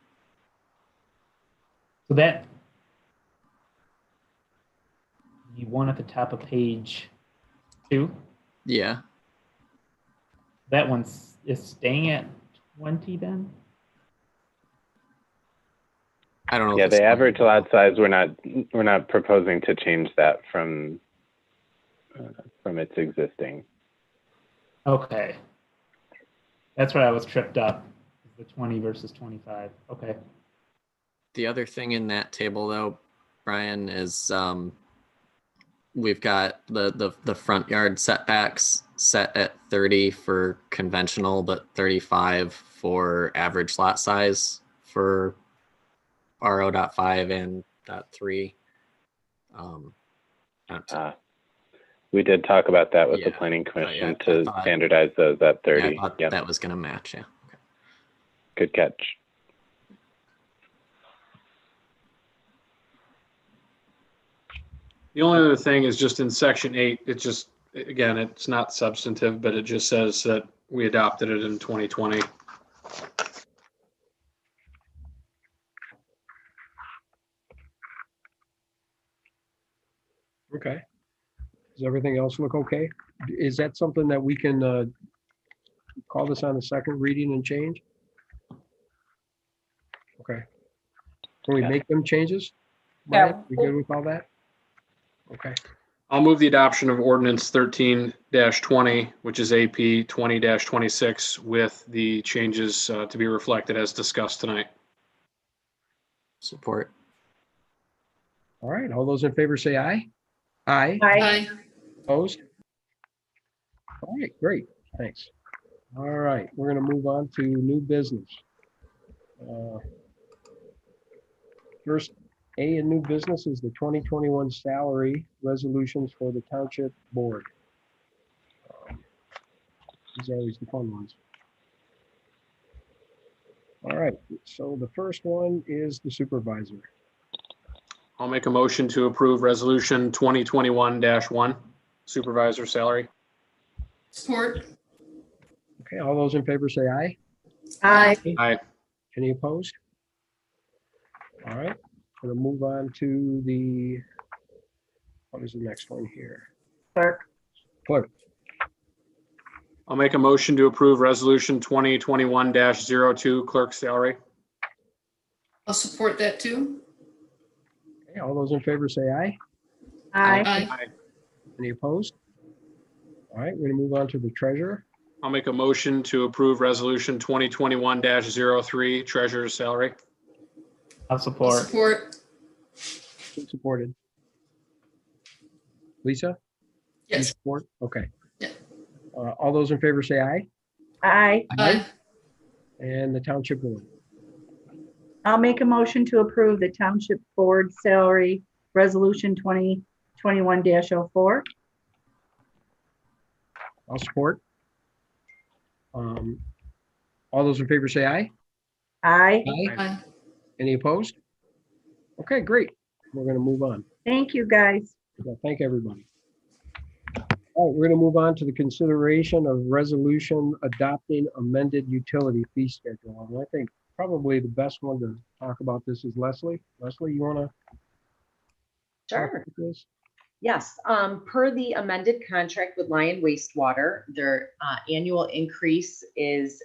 So that, you one at the top of page 2? Yeah. That one is staying at 20 then? I don't know. Yeah, the average lot size, we're not proposing to change that from its existing. Okay. That's where I was tripped up. The 20 versus 25. Okay. The other thing in that table though, Brian, is we've got the front yard setbacks set at 30 for conventional, but 35 for average lot size for RO.5 and .3. We did talk about that with the Planning Commission to standardize those at 30. Yeah, I thought Yep. that was going to match, yeah. Okay. Good catch. The only other thing is just in section 8, it just, again, it's not substantive, but it just says that we adopted it in 2020. Okay. Does everything else look okay? Is that something that we can call this on a second reading and change? Okay. Can we make them changes? Yeah. Brian, we good with all that? Okay. I'll move the adoption of ordinance 13-20, which is AP 20-26, with the changes to be reflected as discussed tonight. Support. All right. All those in favor say aye. Aye. Aye. Opposed? All right, great. Thanks. All right, we're going to move on to new business. First, A in new business is the 2021 salary resolutions for the township board. These are always the fun ones. All right, so the first one is the supervisor. I'll make a motion to approve resolution 2021-1, supervisor salary. Support. Okay, all those in favor say aye. Aye. Aye. Any opposed? All right, we're going to move on to the, what is the next one here? Clerk. Clerk. I'll make a motion to approve resolution 2021-02, clerk salary. I'll support that too. Okay, all those in favor say aye. Aye. Aye. Any opposed? All right, we're going to move on to the treasurer. I'll make a motion to approve resolution 2021-03, treasurer's salary. I'll I'll support. support. Supported. Lisa? You Yes. support? Okay. Yeah. All those in favor say aye. Aye. Aye. And the township board. I'll make a motion to approve the township board salary resolution 2021-04. I'll support. All those in favor say aye. Aye. Aye. Any opposed? Okay, great. We're going to move on. Thank you, guys. Thank everybody. All right, we're going to move on to the consideration of resolution adopting amended utility fee schedule. And I think probably the best one to talk about this is Leslie. Leslie, you want to? Sure. Yes, per the amended contract with Lion Wastewater, their annual increase is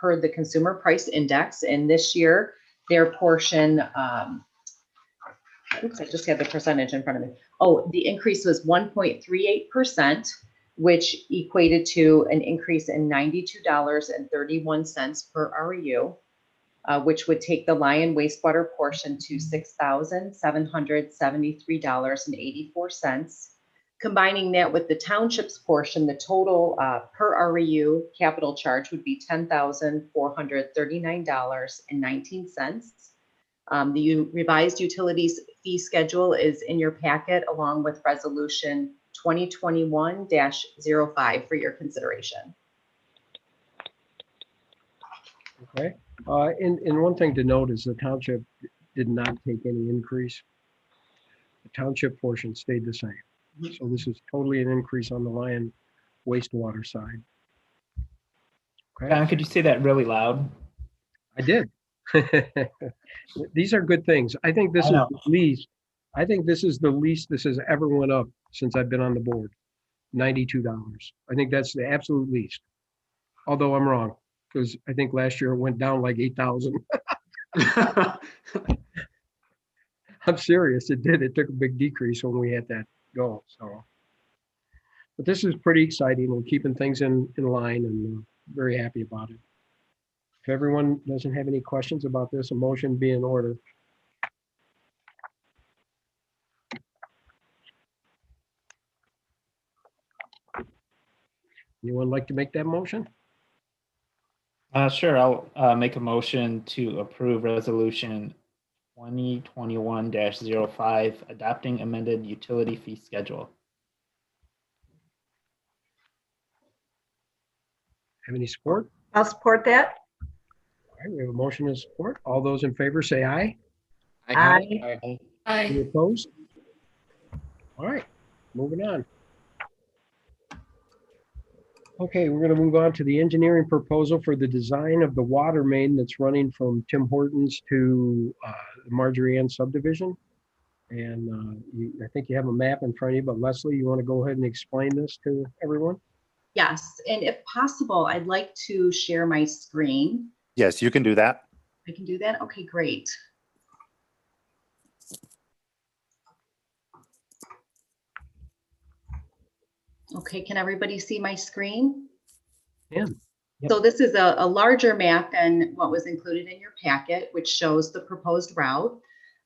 per the consumer price index. And this year, their portion, oops, I just had the percentage in front of me. Oh, the increase was 1.38%, which equated to an increase in $92.31 per REU, which would take the Lion wastewater portion to $6,773.84. Combining that with the township's portion, the total per REU capital charge would be $10,439.19. The revised utilities fee schedule is in your packet along with resolution 2021-05 for your consideration. Okay. And one thing to note is the township did not take any increase. The township portion stayed the same. So this is totally an increase on the Lion wastewater side. Okay. John, could you say that really loud? I did. These are good things. I think this is the least. I think this is the least this has ever went up since I've been on the board. $92. I think that's the absolute least. Although I'm wrong, because I think last year it went down like 8,000. I'm serious. It did. It took a big decrease when we had that go. So, but this is pretty exciting. We're keeping things in line and very happy about it. If everyone doesn't have any questions about this, a motion be in order. Anyone like to make that motion? Sure, I'll make a motion to approve resolution 2021-05, adopting amended utility fee schedule. Have any support? I'll support that. All right, we have a motion and support. All those in favor say aye. Aye. Any opposed? All right, moving on. Okay, we're going to move on to the engineering proposal for the design of the water main that's running from Tim Hortons to the Marjorie Ann subdivision. And I think you have a map in front of you, but Leslie, you want to go ahead and explain this to everyone? Yes, and if possible, I'd like to share my screen. Yes, you can do that. I can do that? Okay, great. Okay, can everybody see my screen? Yeah. Yep. So this is a larger map than what was included in your packet, which shows the proposed route.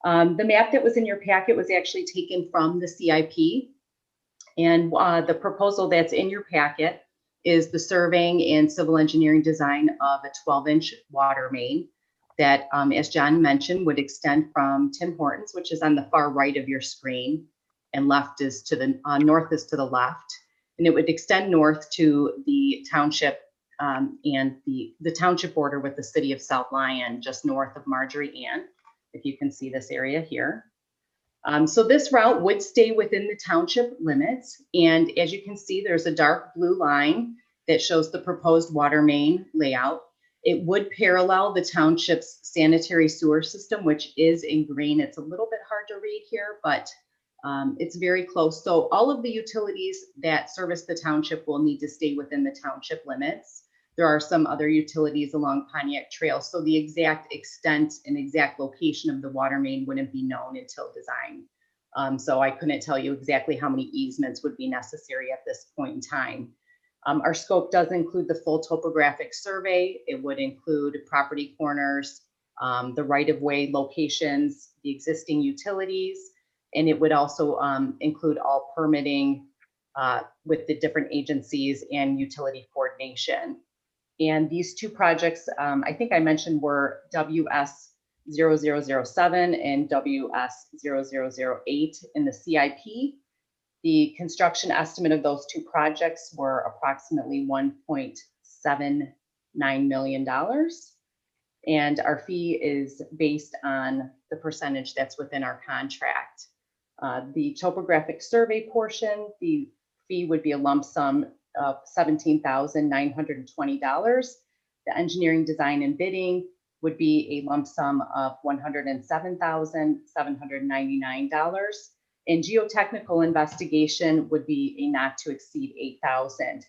The map that was in your packet was actually taken from the CIP. And the proposal that's in your packet is the surveying and civil engineering design of a 12-inch water main that, as John mentioned, would extend from Tim Hortons, which is on the far right of your screen, and left is to the north is to the left. And it would extend north to the township and the township border with the city of South Lyon, just north of Marjorie Ann, if you can see this area here. So this route would stay within the township limits. And as you can see, there's a dark blue line that shows the proposed water main layout. It would parallel the township's sanitary sewer system, which is in green. It's a little bit hard to read here, but it's very close. So all of the utilities that service the township will need to stay within the township limits. There are some other utilities along Pontiac Trail. So the exact extent and exact location of the water main wouldn't be known until design. So I couldn't tell you exactly how many easements would be necessary at this point in time. Our scope does include the full topographic survey. It would include property corners, the right-of-way locations, the existing utilities, and it would also include all permitting with the different agencies and utility coordination. And these two projects, I think I mentioned, were WS 0007 and WS 0008 in the CIP. The construction estimate of those two projects were approximately $1.79 million. And our fee is based on the percentage that's within our contract. The topographic survey portion, the fee would be a lump sum of $17,920. The engineering, design, and bidding would be a lump sum of $107,799. And geotechnical investigation would be a not to exceed $8,000.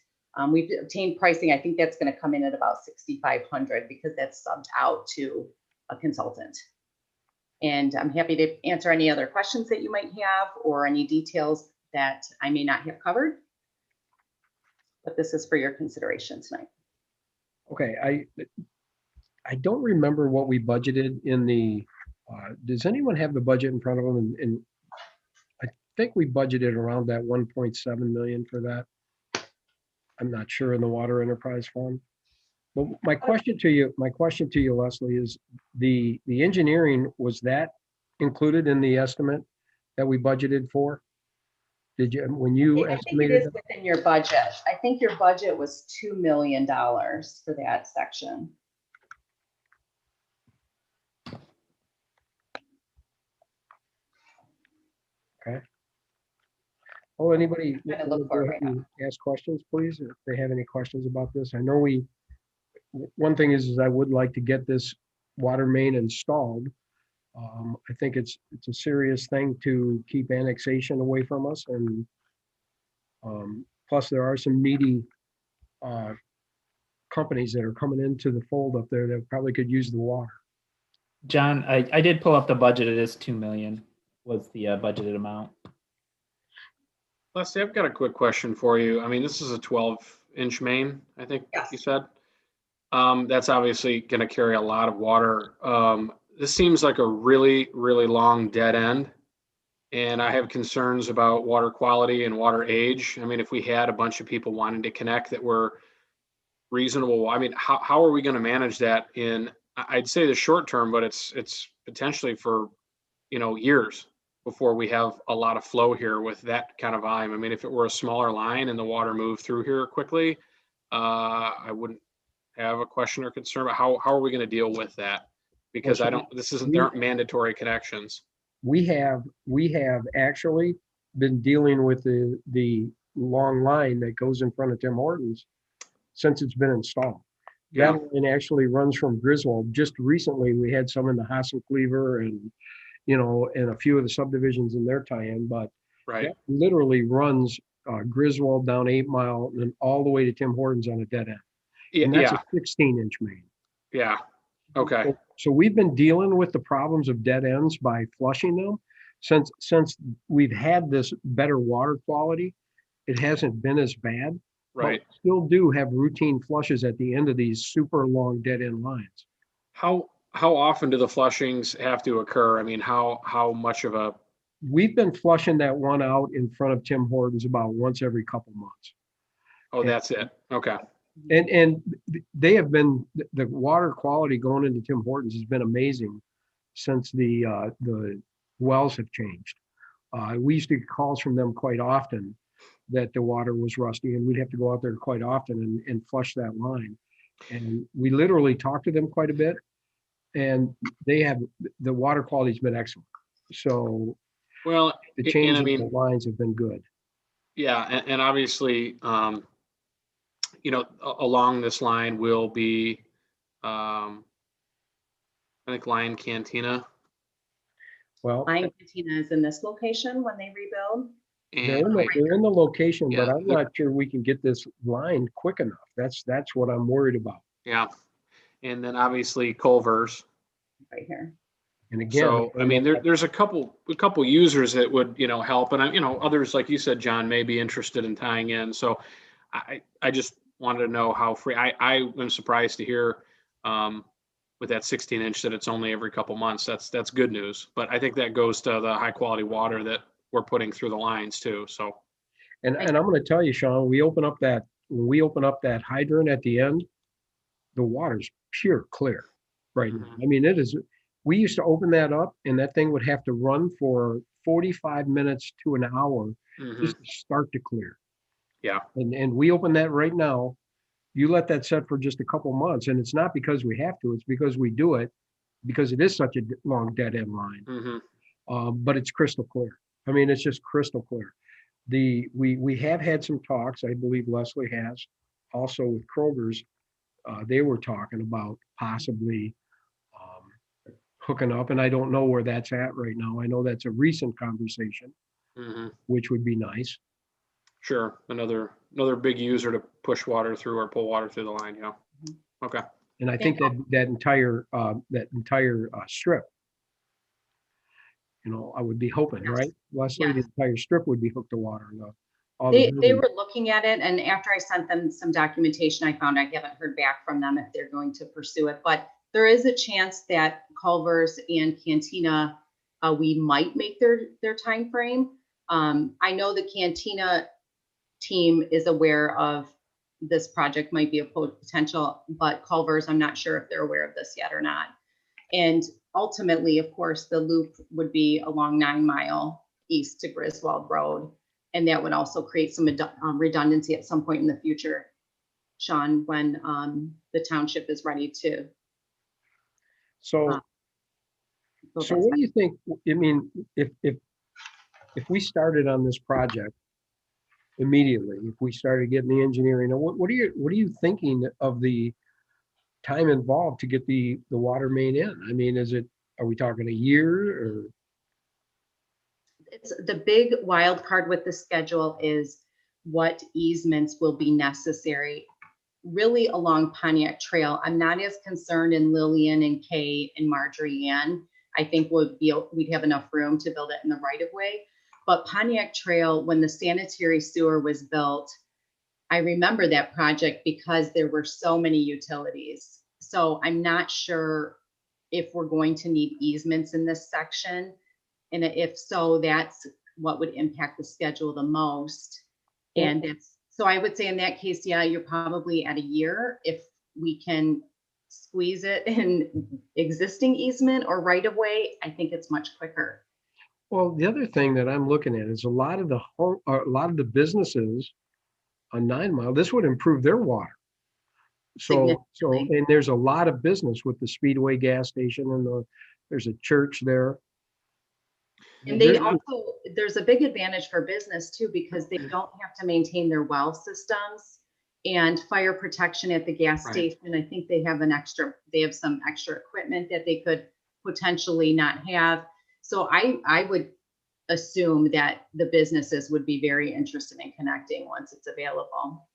We've obtained pricing. I think that's going to come in at about $6,500 because that's subbed out to a consultant. And I'm happy to answer any other questions that you might have or any details that I may not have covered. But this is for your consideration tonight. Okay, I don't remember what we budgeted in the, does anyone have the budget in front of them? And I think we budgeted around that 1.7 million for that. I'm not sure in the water enterprise fund. But my question to you, Leslie, is the engineering, was that included in the estimate that we budgeted for? Did you, when you estimated? It is within your budget. I think your budget was $2 million for that section. Okay. Oh, anybody Look for it right now. ask questions, please, if they have any questions about this? I know one thing is I would like to get this water main installed. I think it's a serious thing to keep annexation away from us, and plus there are some needy companies that are coming into the fold up there that probably could use the water. John, I did pull up the budget. It is 2 million was the budgeted amount. Leslie, I've got a quick question for you. I mean, this is a 12-inch main, I think you said. That's obviously going to carry a lot of water. This seems like a really, really long dead end. And I have concerns about water quality and water age. I mean, if we had a bunch of people wanting to connect that were reasonable, I mean, how are we going to manage that in, I'd say the short term, but it's potentially for, years before we have a lot of flow here with that kind of volume. I mean, if it were a smaller line and the water moved through here quickly, I wouldn't have a question or concern. But how are we going to deal with that? Because there aren't mandatory connections. We have actually been dealing with the long line that goes in front of Tim Hortons since it's been installed. That line actually runs from Griswold. Just recently, we had some in the Hassan Cleaver and you know, and a few of the subdivisions in their tie-in, but Right. that literally runs Griswold down 8 Mile and then all the way to Tim Hortons on a dead end. And that's Yeah. a 16-inch main. Yeah. Okay. So we've been dealing with the problems of dead ends by flushing them. Since we've had this better water quality, it hasn't been as bad. Right. But we still do have routine flushes at the end of these super long dead end lines. How often do the flushings have to occur? I mean, how much of a We've been flushing that one out in front of Tim Hortons about once every couple months. Oh, that's it. Okay. And they have been, the water quality going into Tim Hortons has been amazing since the wells have changed. We used to get calls from them quite often that the water was rusty, and we'd have to go out there quite often and flush that line. And we literally talked to them quite a bit, and the water quality's been excellent. So Well, the and change I in mean, the lines have been good. yeah, and obviously, you know, along this line will be, I think Lion Cantina. Well, Lion Cantina is in this location when they rebuild. they're in the location, but Yeah. I'm not sure we can get this line quick enough. That's what I'm worried about. Yeah. And then obviously Culver's. Right here. And again, So, I mean, there's a couple users that would, you know, help, and you know, others, like you said, John, may be interested in tying in. So I just wanted to know how free, I am surprised to hear, with that 16-inch that it's only every couple months. That's good news, but I think that goes to the high quality water that we're putting through the lines too. So, and I'm going to tell you, Sean, when we open up that hydrant at the end, the water's pure clear right now. I mean, it is. We used to open that up, and that thing would have to run for 45 minutes to an hour just to start to clear. Yeah. And we open that right now. You let that set for just a couple months, and it's not because we have to. It's because we do it because it is such a long dead end line. But it's crystal clear. I mean, it's just crystal clear. We have had some talks. I believe Leslie has also with Kroger's. They were talking about possibly hooking up, and I don't know where that's at right now. I know that's a recent conversation, which would be nice. Sure, another big user to push water through or pull water through the line. Yeah. Okay. And I think that entire strip, you know, I would be hoping, right, Leslie, the entire strip would be hooked to water. They were looking at it, and after I sent them some documentation, I found I haven't heard back from them if they're going to pursue it. But there is a chance that Culver's and Cantina, we might make their time frame. I know the Cantina team is aware of this project might be a potential, but Culver's, I'm not sure if they're aware of this yet or not. And ultimately, of course, the loop would be along 9 Mile east to Griswold Road. And that would also create some redundancy at some point in the future, Sean, when the township is ready to. So what do you think? I mean, if we started on this project immediately, if we started getting the engineering, what are you thinking of the time involved to get the water main in? I mean, are we talking a year or? It's the big wild card with the schedule is what easements will be necessary really along Pontiac Trail. I'm not as concerned in Lillian and Kay and Marjorie Ann. I think we'd have enough room to build it in the right of way. But Pontiac Trail, when the sanitary sewer was built, I remember that project because there were so many utilities. So I'm not sure if we're going to need easements in this section. And if so, that's what would impact the schedule the most. And so I would say in that case, yeah, you're probably at a year. If we can squeeze it in existing easement or right of way, I think it's much quicker. Well, the other thing that I'm looking at is a lot of the businesses on 9 Mile, this would improve their water. So and there's a lot of business with the Speedway gas station and there's a church there. And there's a big advantage for business too, because they don't have to maintain their well systems and fire protection at the gas station. I think they have some extra equipment that they could potentially not have. So I would assume that the businesses would be very interested in connecting once it's available.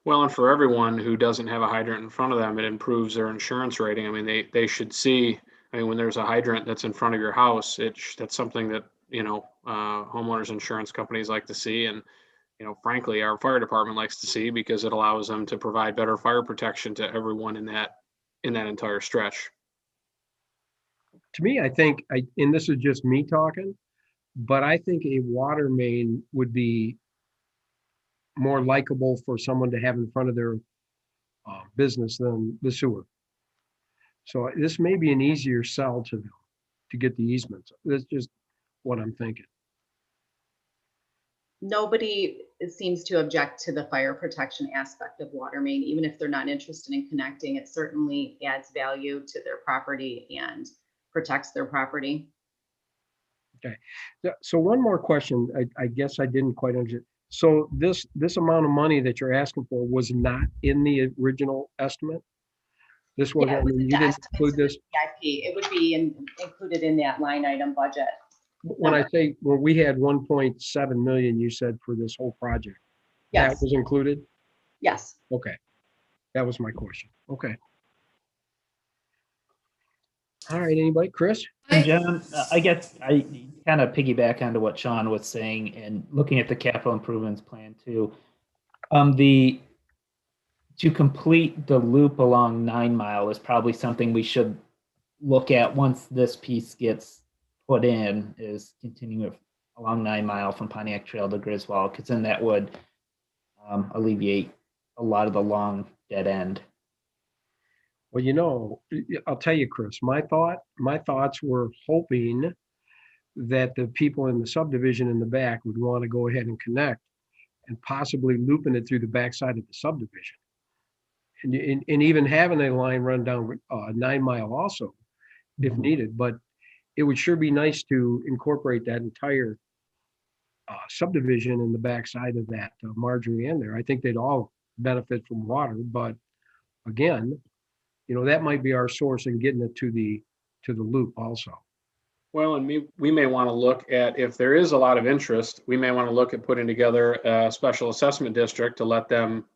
Well, and for everyone who doesn't have a hydrant in front of them, it improves their insurance rating. I mean, they should see, I mean, when there's a hydrant that's in front of your house, that's something that, homeowners insurance companies like to see. And, frankly, our fire department likes to see, because it allows them to provide better fire protection to everyone in that entire stretch. To me, I think, and this is just me talking, but I think a water main would be more likable for someone to have in front of their business than the sewer. So this may be an easier sell to them to get the easements. That's just what I'm thinking. Nobody seems to object to the fire protection aspect of water main, even if they're not interested in connecting. It certainly adds value to their property and protects their property. Okay. So one more question. I guess I didn't quite understand. So this amount of money that you're asking for was not in the original estimate? This wasn't, Yeah, you didn't include this? VIP. It would be included in that line item budget. When I say, well, we had 1.7 million, you said, for this whole project. Yes. That was included? Yes. Okay. That was my question. Okay. All right, anybody? Chris? And John, I guess I kind of piggyback onto what Sean was saying, and looking at the capital improvements plan too. To complete the loop along 9 Mile is probably something we should look at once this piece gets put in, is continuing along 9 Mile from Pontiac Trail to Griswold, because then that would alleviate a lot of the long dead end. Well, I'll tell you, Chris, my thoughts were hoping that the people in the subdivision in the back would want to go ahead and connect, and possibly looping it through the backside of the subdivision. And even having a line run down 9 Mile also, if needed. But it would sure be nice to incorporate that entire subdivision in the backside of that Marjorie End there. I think they'd all benefit from water, but again, that might be our source in getting it to the loop also. Well, and we may want to look at, if there is a lot of interest, we may want to look at putting together a special assessment district to let them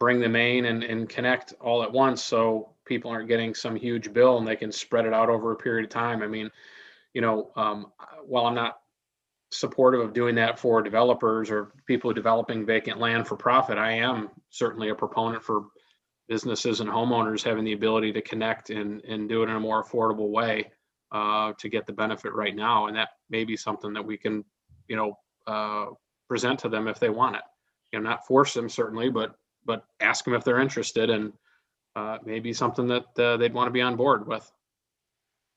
bring the main and connect all at once, so people aren't getting some huge bill and they can spread it out over a period of time. I mean, while I'm not supportive of doing that for developers or people developing vacant land for profit, I am certainly a proponent for businesses and homeowners having the ability to connect and do it in a more affordable way to get the benefit right now. And that may be something that we can, present to them if they want it. Not force them, certainly, but ask them if they're interested, and maybe something that they'd want to be on board with.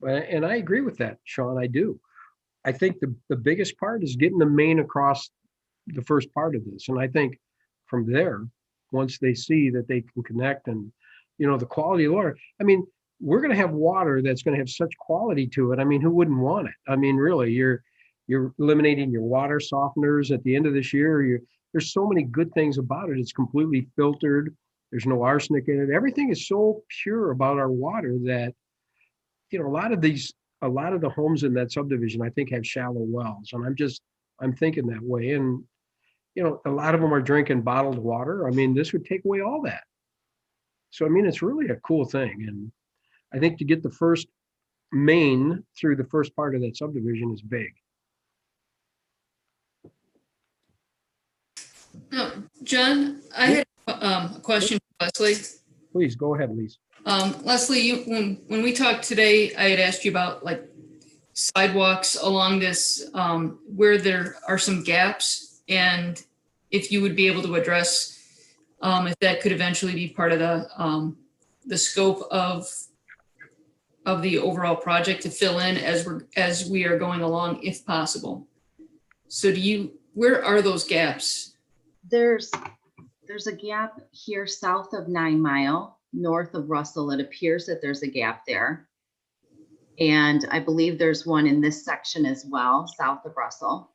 And I agree with that, Sean. I do. I think the biggest part is getting the main across the first part of this. And I think from there, once they see that they can connect and, the quality of water, I mean, we're going to have water that's going to have such quality to it. I mean, who wouldn't want it? I mean, really, you're eliminating your water softeners at the end of this year. There's so many good things about it. It's completely filtered. There's no arsenic in it. Everything is so pure about our water that, a lot of the homes in that subdivision, I think, have shallow wells. And I'm thinking that way. And, a lot of them are drinking bottled water. I mean, this would take away all that. So, I mean, it's really a cool thing. And I think to get the first main through the first part of that subdivision is big. John, I had a question for Leslie. Please go ahead, Lisa. Leslie, when we talked today, I had asked you about sidewalks along this, where there are some gaps, and if you would be able to address if that could eventually be part of the scope of the overall project to fill in as we are going along, if possible. So where are those gaps? There's a gap here south of 9 Mile, north of Russell. It appears that there's a gap there. And I believe there's one in this section as well, south of Russell.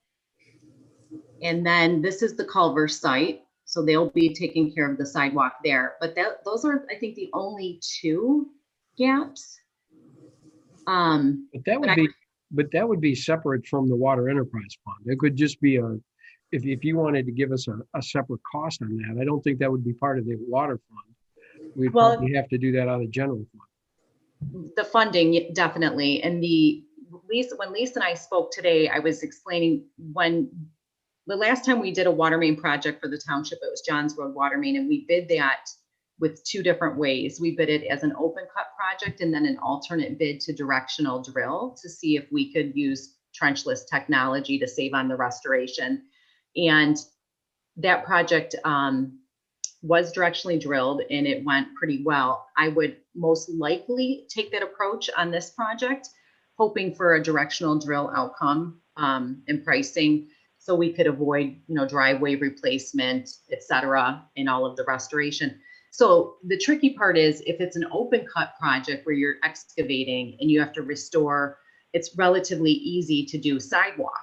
And then this is the Culver site. So they'll be taking care of the sidewalk there. But those are, I think, the only two gaps. But that would be separate from the water enterprise fund. It could just be if you wanted to give us a separate cost on that, I don't think that would be part of the water fund. We'd Well- probably have to do that out of the general fund. The funding, definitely. And when Lisa and I spoke today, I was explaining when the last time we did a water main project for the township, it was John's Road Water Main, and we bid that with two different ways. We bid it as an open cut project and then an alternate bid to directional drill to see if we could use trenchless technology to save on the restoration. And that project was directionally drilled and it went pretty well. I would most likely take that approach on this project, hoping for a directional drill outcome and pricing, so we could avoid, driveway replacement, et cetera, in all of the restoration. So the tricky part is if it's an open cut project where you're excavating and you have to restore, it's relatively easy to do sidewalk.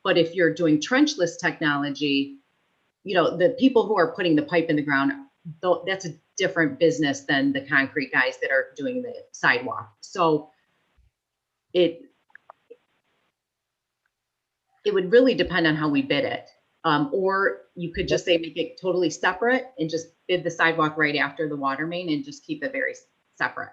But if you're doing trenchless technology, the people who are putting the pipe in the ground, that's a different business than the concrete guys that are doing the sidewalk. So it would really depend on how we bid it. Or you could just say make it totally separate and just bid the sidewalk right after the water main and just keep it very separate.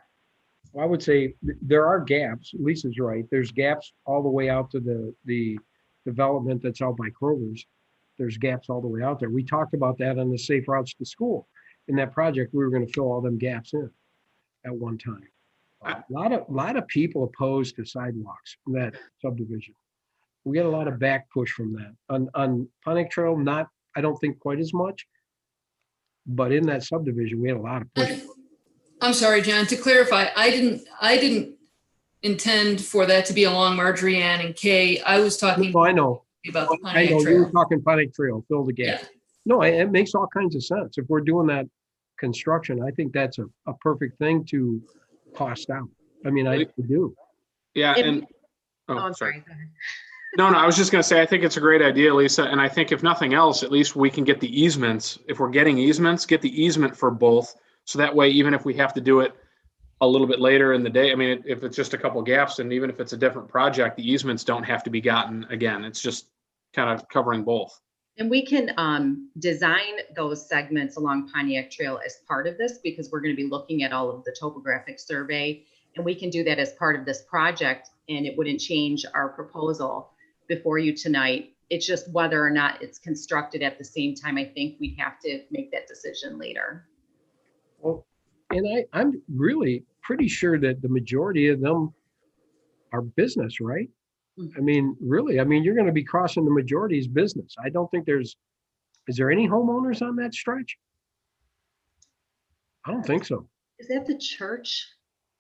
Well, I would say there are gaps. Lisa's right. There's gaps all the way out to the development that's out by Kroger's. There's gaps all the way out there. We talked about that on the Safe Routes to School. In that project, we were going to fill all them gaps in at one time. A lot of people opposed to sidewalks in that subdivision. We get a lot of back push from that. On Pontiac Trail, I don't think quite as much, but in that subdivision, we had a lot of push. I'm sorry, John, to clarify, I didn't intend for that to be along Marjorie Ann and Kay. I was talking I know. about the I Pontiac know, you Trail. were talking Pontiac Trail, fill the gap. Yeah. No, it makes all kinds of sense. If we're doing that construction, I think that's a perfect thing to cost out. I mean, I do. Yeah, And- I'm sorry. No, I was just going to say, I think it's a great idea, Lisa. And I think if nothing else, at least we can get the easements. If we're getting easements, get the easement for both. So that way, even if we have to do it a little bit later in the day, I mean, if it's just a couple gaps and even if it's a different project, the easements don't have to be gotten again. It's just kind of covering both. And we can design those segments along Pontiac Trail as part of this because we're going to be looking at all of the topographic survey. And we can do that as part of this project and it wouldn't change our proposal before you tonight. It's just whether or not it's constructed at the same time. I think we'd have to make that decision later. Well, and I'm really pretty sure that the majority of them are business, right? I mean, really, you're going to be crossing the majority's business. I don't think is there any homeowners on that stretch? I don't think so. Is that the church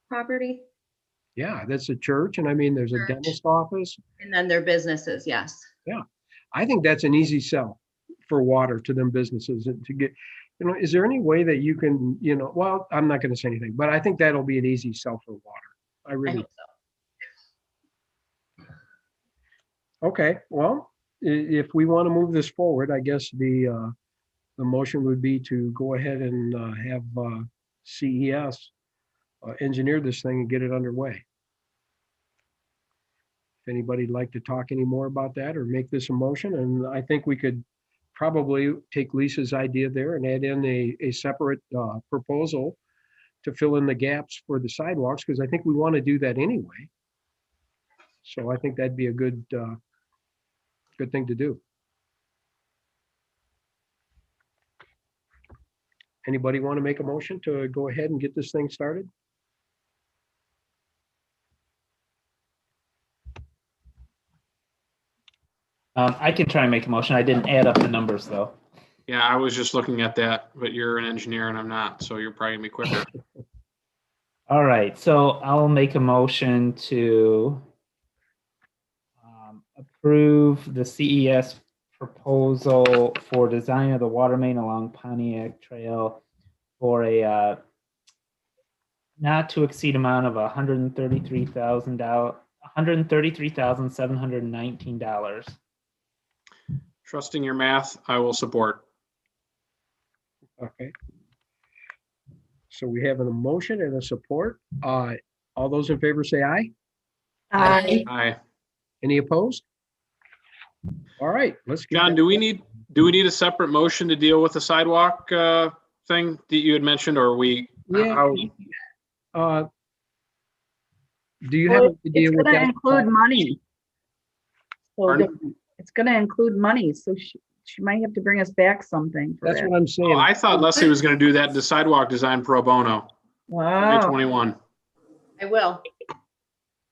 property? Yeah, that's a church. And there's a dentist office. And then their businesses, yes. Yeah. I think that's an easy sell for water to them businesses and to get, is there any way that you can, well, I'm not going to say anything, but I think that'll be an easy sell for water. I really. hope so. Okay, well, if we want to move this forward, I guess the motion would be to go ahead and have CES engineer this thing and get it underway. If anybody'd like to talk any more about that or make this a motion, and I think we could probably take Lisa's idea there and add in a separate proposal to fill in the gaps for the sidewalks, because I think we want to do that anyway. So I think that'd be a good thing to do. Anybody want to make a motion to go ahead and get this thing started? I can try and make a motion. I didn't add up the numbers though. Yeah, I was just looking at that, but you're an engineer and I'm not, so you're probably gonna be quicker. All right, so I'll make a motion to approve the CES proposal for design of the water main along Pontiac Trail for a not to exceed amount of $133,719. Trusting your math, I will support. Okay. So we have a motion and a support. All those in favor say aye. Aye. Aye. Any opposed? All right, let's get John, that- do we need a separate motion to deal with the sidewalk thing that you had mentioned, or are we? Yeah. how- Do you have an It's idea what gonna that? include money. So Pardon? it's gonna include money, so she might have to bring us back something for That's that. what I'm saying. Oh, I thought Leslie was going to do that, the sidewalk design pro bono, Wow. 2021. I will.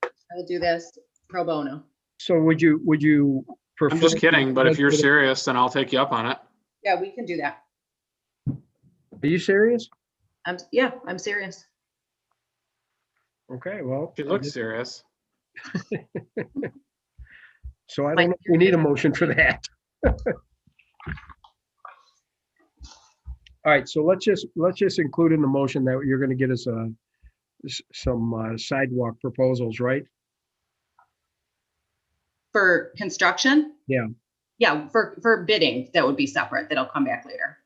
I will do this pro bono. So would you prefer? I'm just kidding, but if you're serious, then I'll take you up on it. Yeah, we can do that. Are you serious? Yeah, I'm serious. Okay, well. She looks serious. So I don't know if we need a motion for that. All right, so let's just include in the motion that you're going to get us some sidewalk proposals, right? For construction? Yeah, Yeah, for bidding, that would be separate. That'll come back later.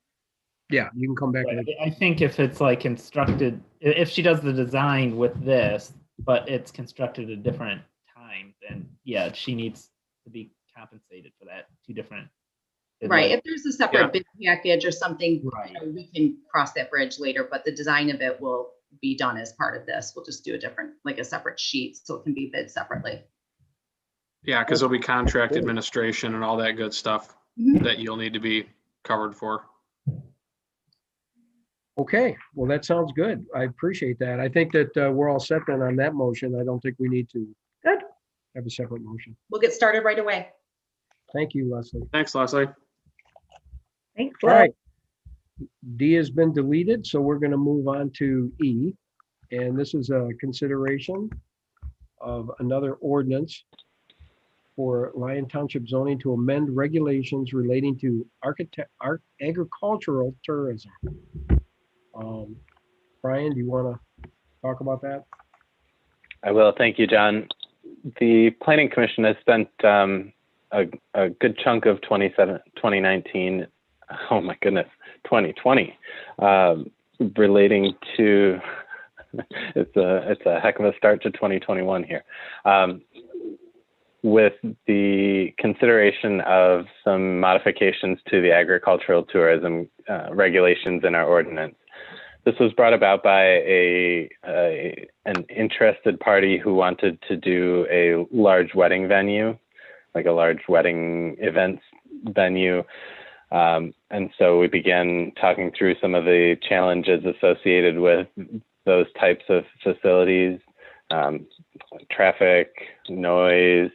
yeah, you can come back. I think if it's like constructed, if she does the design with this, but it's constructed at a different time, then yeah, she needs to be compensated for that. Two different. Right, if there's a separate bid package or something, Right. we can cross that bridge later, but the design of it will be done as part of this. We'll just do a separate sheet, so it can be bid separately. Yeah, because there'll be contract administration and all that good stuff that you'll need to be covered for. Okay, well, that sounds good. I appreciate that. I think that we're all set then on that motion. I don't think we need to Good. have a separate motion. We'll get started right away. Thank you, Leslie. Thanks, Leslie. Thanks. All right. D has been deleted, so we're going to move on to E. And this is a consideration of another ordinance for Lyon Township zoning to amend regulations relating to agricultural tourism. Brian, do you want to talk about that? I will. Thank you, John. The Planning Commission has spent a good chunk of 2019, oh my goodness, 2020, relating to, it's a heck of a start to 2021 here, with the consideration of some modifications to the agricultural tourism regulations in our ordinance. This was brought about by an interested party who wanted to do a large wedding venue, like a large wedding events venue. And so we began talking through some of the challenges associated with those types of facilities, traffic, noise,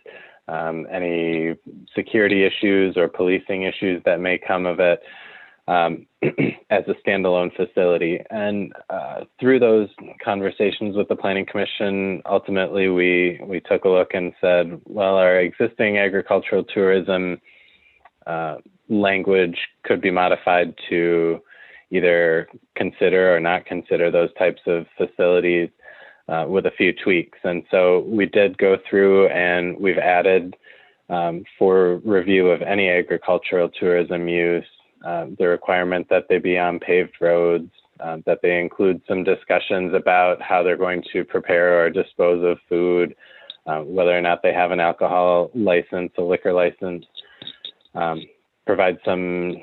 any security issues or policing issues that may come of it. As a standalone facility. And through those conversations with the Planning Commission, ultimately we took a look and said, well, our existing agricultural tourism language could be modified to either consider or not consider those types of facilities with a few tweaks. And so we did go through and we've added for review of any agricultural tourism use, the requirement that they be on paved roads, that they include some discussions about how they're going to prepare or dispose of food, whether or not they have an alcohol license, a liquor license, provide some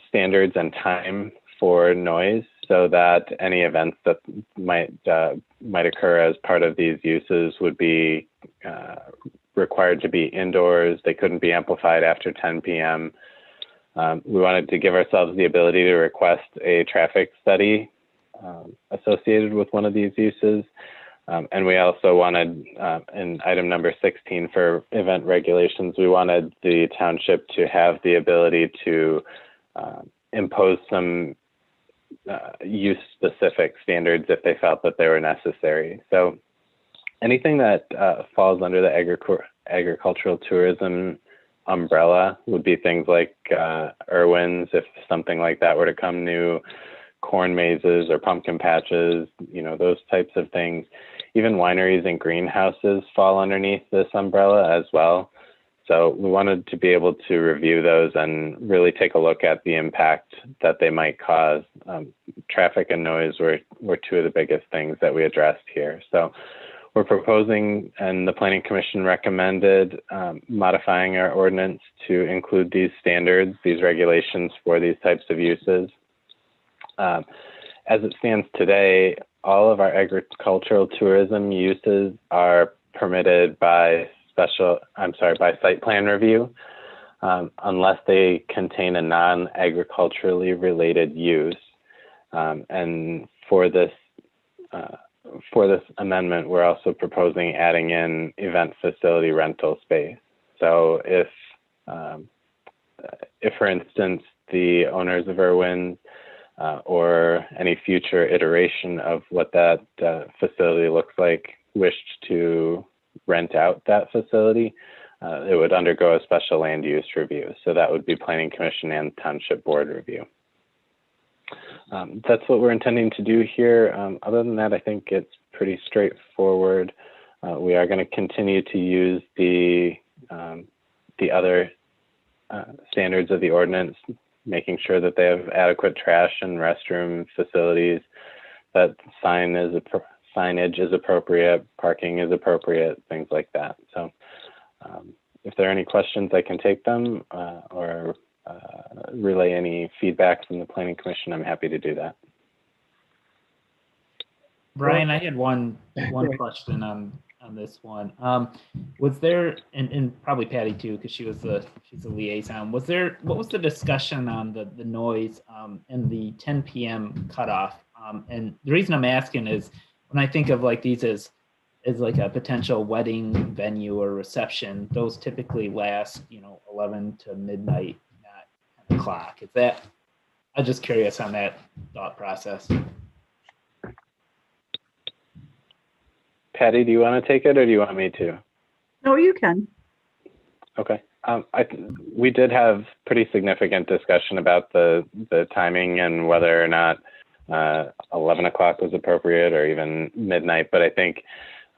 standards and time for noise so that any events that might occur as part of these uses would be required to be indoors. They couldn't be amplified after 10 p.m. We wanted to give ourselves the ability to request a traffic study associated with one of these uses. And we also wanted, in item number 16 for event regulations, we wanted the township to have the ability to impose some use-specific standards if they felt that they were necessary. So anything that falls under the agricultural tourism umbrella would be things like Irwins, if something like that were to come new, corn mazes or pumpkin patches, those types of things. Even wineries and greenhouses fall underneath this umbrella as well. So we wanted to be able to review those and really take a look at the impact that they might cause. Traffic and noise were two of the biggest things that we addressed here. So we're proposing, and the Planning Commission recommended, modifying our ordinance to include these standards, these regulations for these types of uses. As it stands today, all of our agricultural tourism uses are permitted by by site plan review, unless they contain a non-agriculturally related use. And for this amendment, we're also proposing adding in event facility rental space. So if for instance, the owners of Irwin or any future iteration of what that facility looks like wished to rent out that facility, it would undergo a special land use review. So that would be Planning Commission and Township Board review. That's what we're intending to do here. Other than that, I think it's pretty straightforward. We are going to continue to use the other standards of the ordinance, making sure that they have adequate trash and restroom facilities, that signage is appropriate, parking is appropriate, things like that. So if there are any questions, I can take them or relay any feedback from the Planning Commission. I'm happy to do that. Brian, I had one question on this one. Was there, and probably Patty too, because she's the liaison. What was the discussion on the noise and the 10 p.m. cutoff? And the reason I'm asking is when I think of like these as like a potential wedding venue or reception, those typically last 11 to midnight, not 10 o'clock. I'm just curious on that thought process. Patty, do you want to take it or do you want me to? No, you can. Okay. We did have pretty significant discussion about the timing and whether or not 11 o'clock was appropriate or even midnight. But I think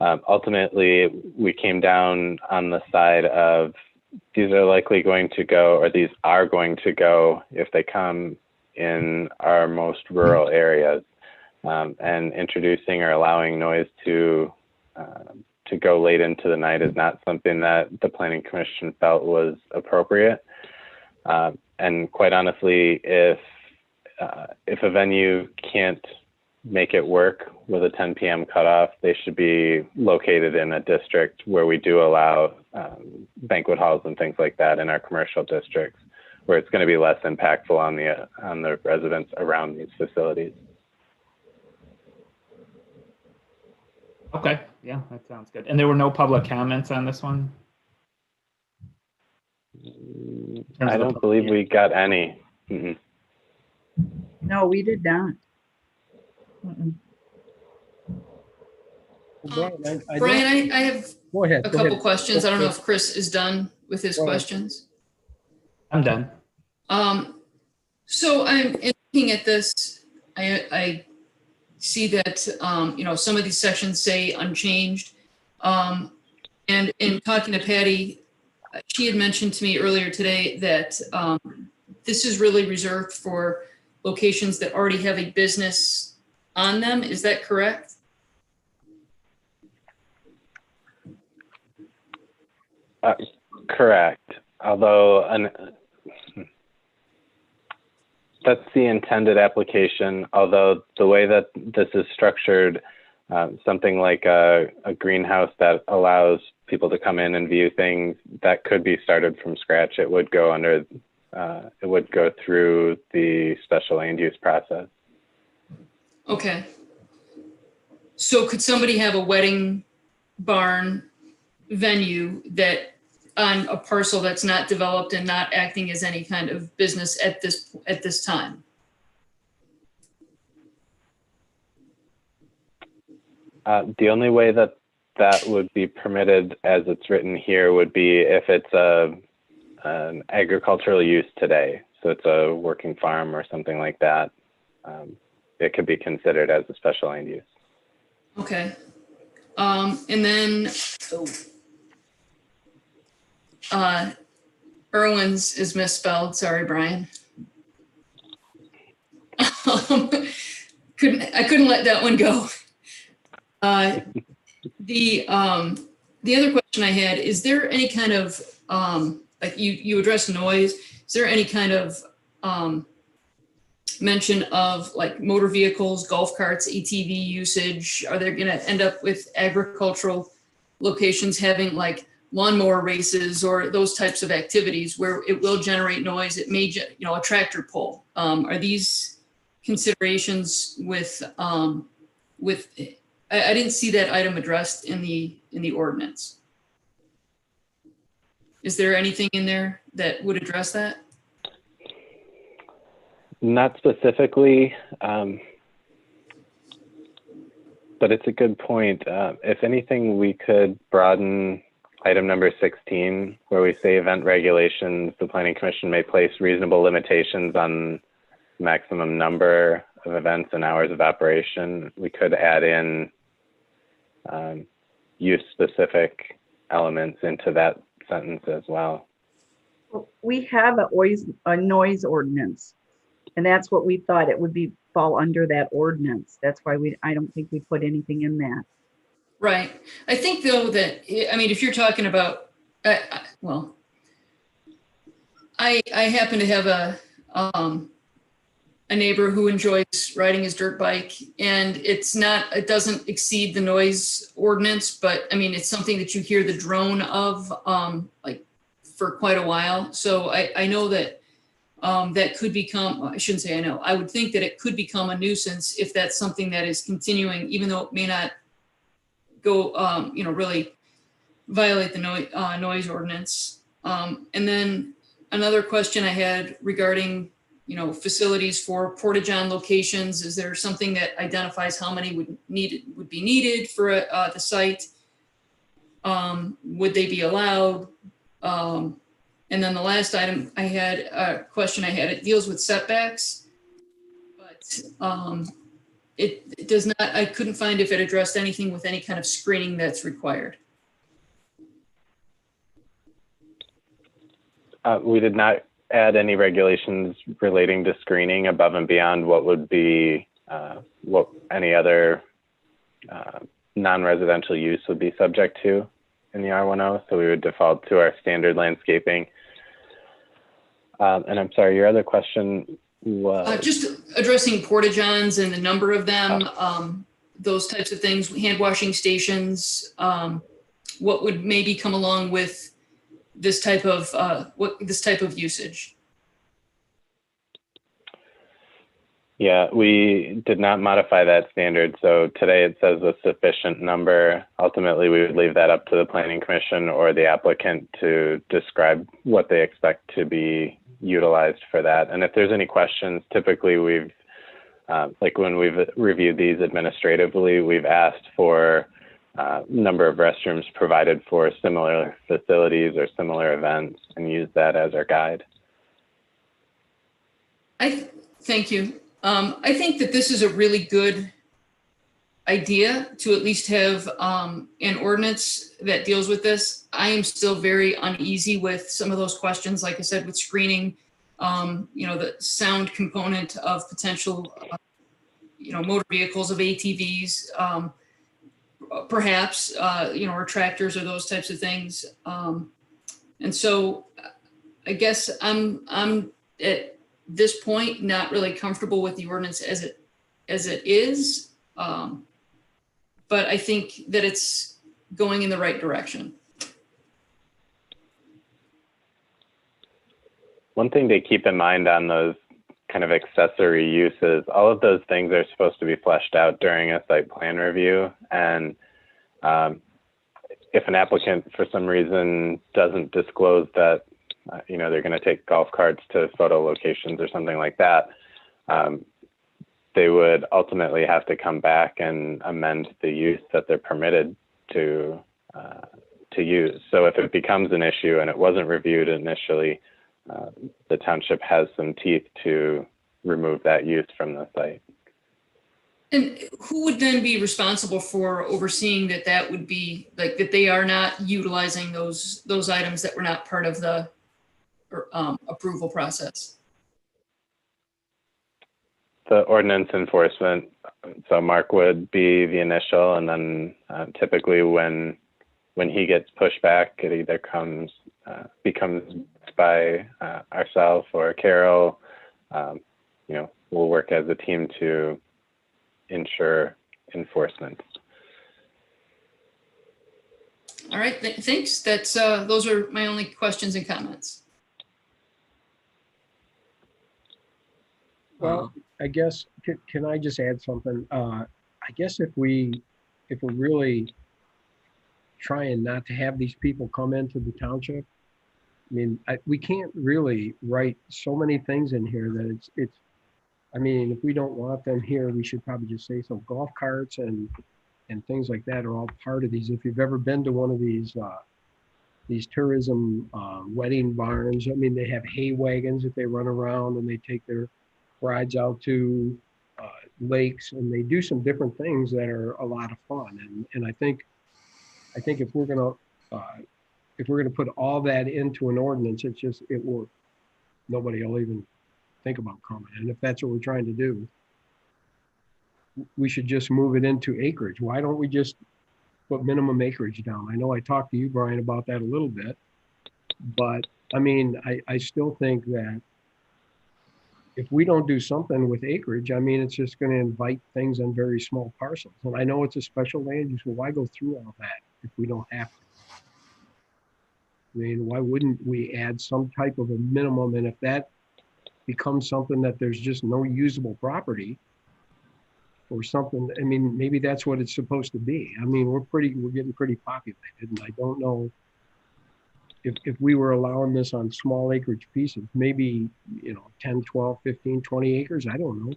ultimately we came down on the side of these are likely going to go, or these are going to go if they come in our most rural areas, and introducing or allowing noise to go late into the night is not something that the Planning Commission felt was appropriate. And quite honestly, if a venue can't make it work with a 10 p.m. cutoff, they should be located in a district where we do allow banquet halls and things like that in our commercial districts, where it's going to be less impactful on the residents around these facilities. Okay, yeah, that sounds good. And there were no public comments on this one? I don't believe we got any. Mm-mm. No, we did not. Mm-mm. Brian, I have Go ahead. a couple questions. I don't know if Chris is done with his questions. I'm done. So I'm looking at this. I see that some of these sections say unchanged. And in talking to Patty, she had mentioned to me earlier today that this is really reserved for locations that already have a business on them. Is that correct? Correct. Although that's the intended application. Although the way that this is structured, something like a greenhouse that allows people to come in and view things, that could be started from scratch. It would go under, it would go through the special land use process. Okay. So could somebody have a wedding barn venue that on a parcel that's not developed and not acting as any kind of business at this time? The only way that would be permitted as it's written here would be if it's an agricultural use today. So it's a working farm or something like that. It could be considered as a special land use. Okay. And then, Irwin's is misspelled. Sorry, Brian. I couldn't let that one go. The other question I had, is there any kind of, like you addressed noise, is there any kind of mention of like motor vehicles, golf carts, ATV usage? Are they going to end up with agricultural locations having like lawnmower races or those types of activities where it will generate noise? It may, a tractor pull. Are these considerations with, I didn't see that item addressed in the ordinance. Is there anything in there that would address that? Not specifically, but it's a good point. If anything, we could broaden item number 16, where we say event regulations, the Planning Commission may place reasonable limitations on maximum number of events and hours of operation. We could add in use-specific elements into that sentence as well. We have a noise ordinance, and that's what we thought it would fall under that ordinance. That's why I don't think we put anything in that. Right. I think though that, I mean, if you're talking about, well, I happen to have a neighbor who enjoys riding his dirt bike, and it doesn't exceed the noise ordinance, but I mean, it's something that you hear the drone of like for quite a while. So I know that that could become, I shouldn't say I know, I would think that it could become a nuisance if that's something that is continuing, even though it may not go, really violate the noise ordinance. And then another question I had regarding, facilities for porta-john locations. Is there something that identifies how many would be needed for the site? Would they be allowed? And then the last item I had, it deals with setbacks, but it does not, I couldn't find if it addressed anything with any kind of screening that's required. We did not add any regulations relating to screening above and beyond what would be what any other non-residential use would be subject to in the R10. So we would default to our standard landscaping. And I'm sorry, your other question was? Just addressing porta-johns and the number of them, those types of things, hand washing stations, what would maybe come along with this type of usage? Yeah, we did not modify that standard. So today it says a sufficient number. Ultimately, we would leave that up to the Planning Commission or the applicant to describe what they expect to be utilized for that. And if there's any questions, typically we've, like when we've reviewed these administratively, we've asked for number of restrooms provided for similar facilities or similar events and use that as our guide. Thank you. I think that this is a really good idea to at least have an ordinance that deals with this. I am still very uneasy with some of those questions, like I said, with screening, the sound component of potential, motor vehicles, of ATVs, perhaps, or tractors or those types of things. And so I guess I'm at this point not really comfortable with the ordinance as it is. But I think that it's going in the right direction. One thing to keep in mind on those kind of accessory uses, all of those things are supposed to be fleshed out during a site plan review. And if an applicant for some reason doesn't disclose that, they're going to take golf carts to photo locations or something like that, they would ultimately have to come back and amend the use that they're permitted to use. So if it becomes an issue and it wasn't reviewed initially, the township has some teeth to remove that use from the site. And who would then be responsible for overseeing that would be like that they are not utilizing those items that were not part of the approval process? the ordinance enforcement. So Mark would be the initial, and then typically when he gets pushed back, it either becomes by ourselves or Carol. We'll work as a team to ensure enforcement. All right, thanks. Those are my only questions and comments. Well, I guess, can I just add something? I guess if we're really trying not to have these people come into the township, I mean, we can't really write so many things in here that it's, I mean, if we don't want them here, we should probably just say some golf carts and things like that are all part of these. If you've ever been to one of these tourism wedding barns, I mean, they have hay wagons that they run around and they take their rides out to lakes, and they do some different things that are a lot of fun. And I think if we're gonna put all that into an ordinance, it will, nobody will even think about coming. And if that's what we're trying to do, we should just move it into acreage. Why don't we just put minimum acreage down? I know I talked to you, Brian, about that a little bit, but I mean, I still think that if we don't do something with acreage, I mean, it's just going to invite things on very small parcels. And I know it's a special land use, so why go through all that if we don't have to? I mean, why wouldn't we add some type of a minimum? And if that becomes something that there's just no usable property or something, I mean, maybe that's what it's supposed to be. I mean, we're getting pretty populated, and I don't know if we were allowing this on small acreage pieces, maybe, 10, 12, 15, 20 acres, I don't know.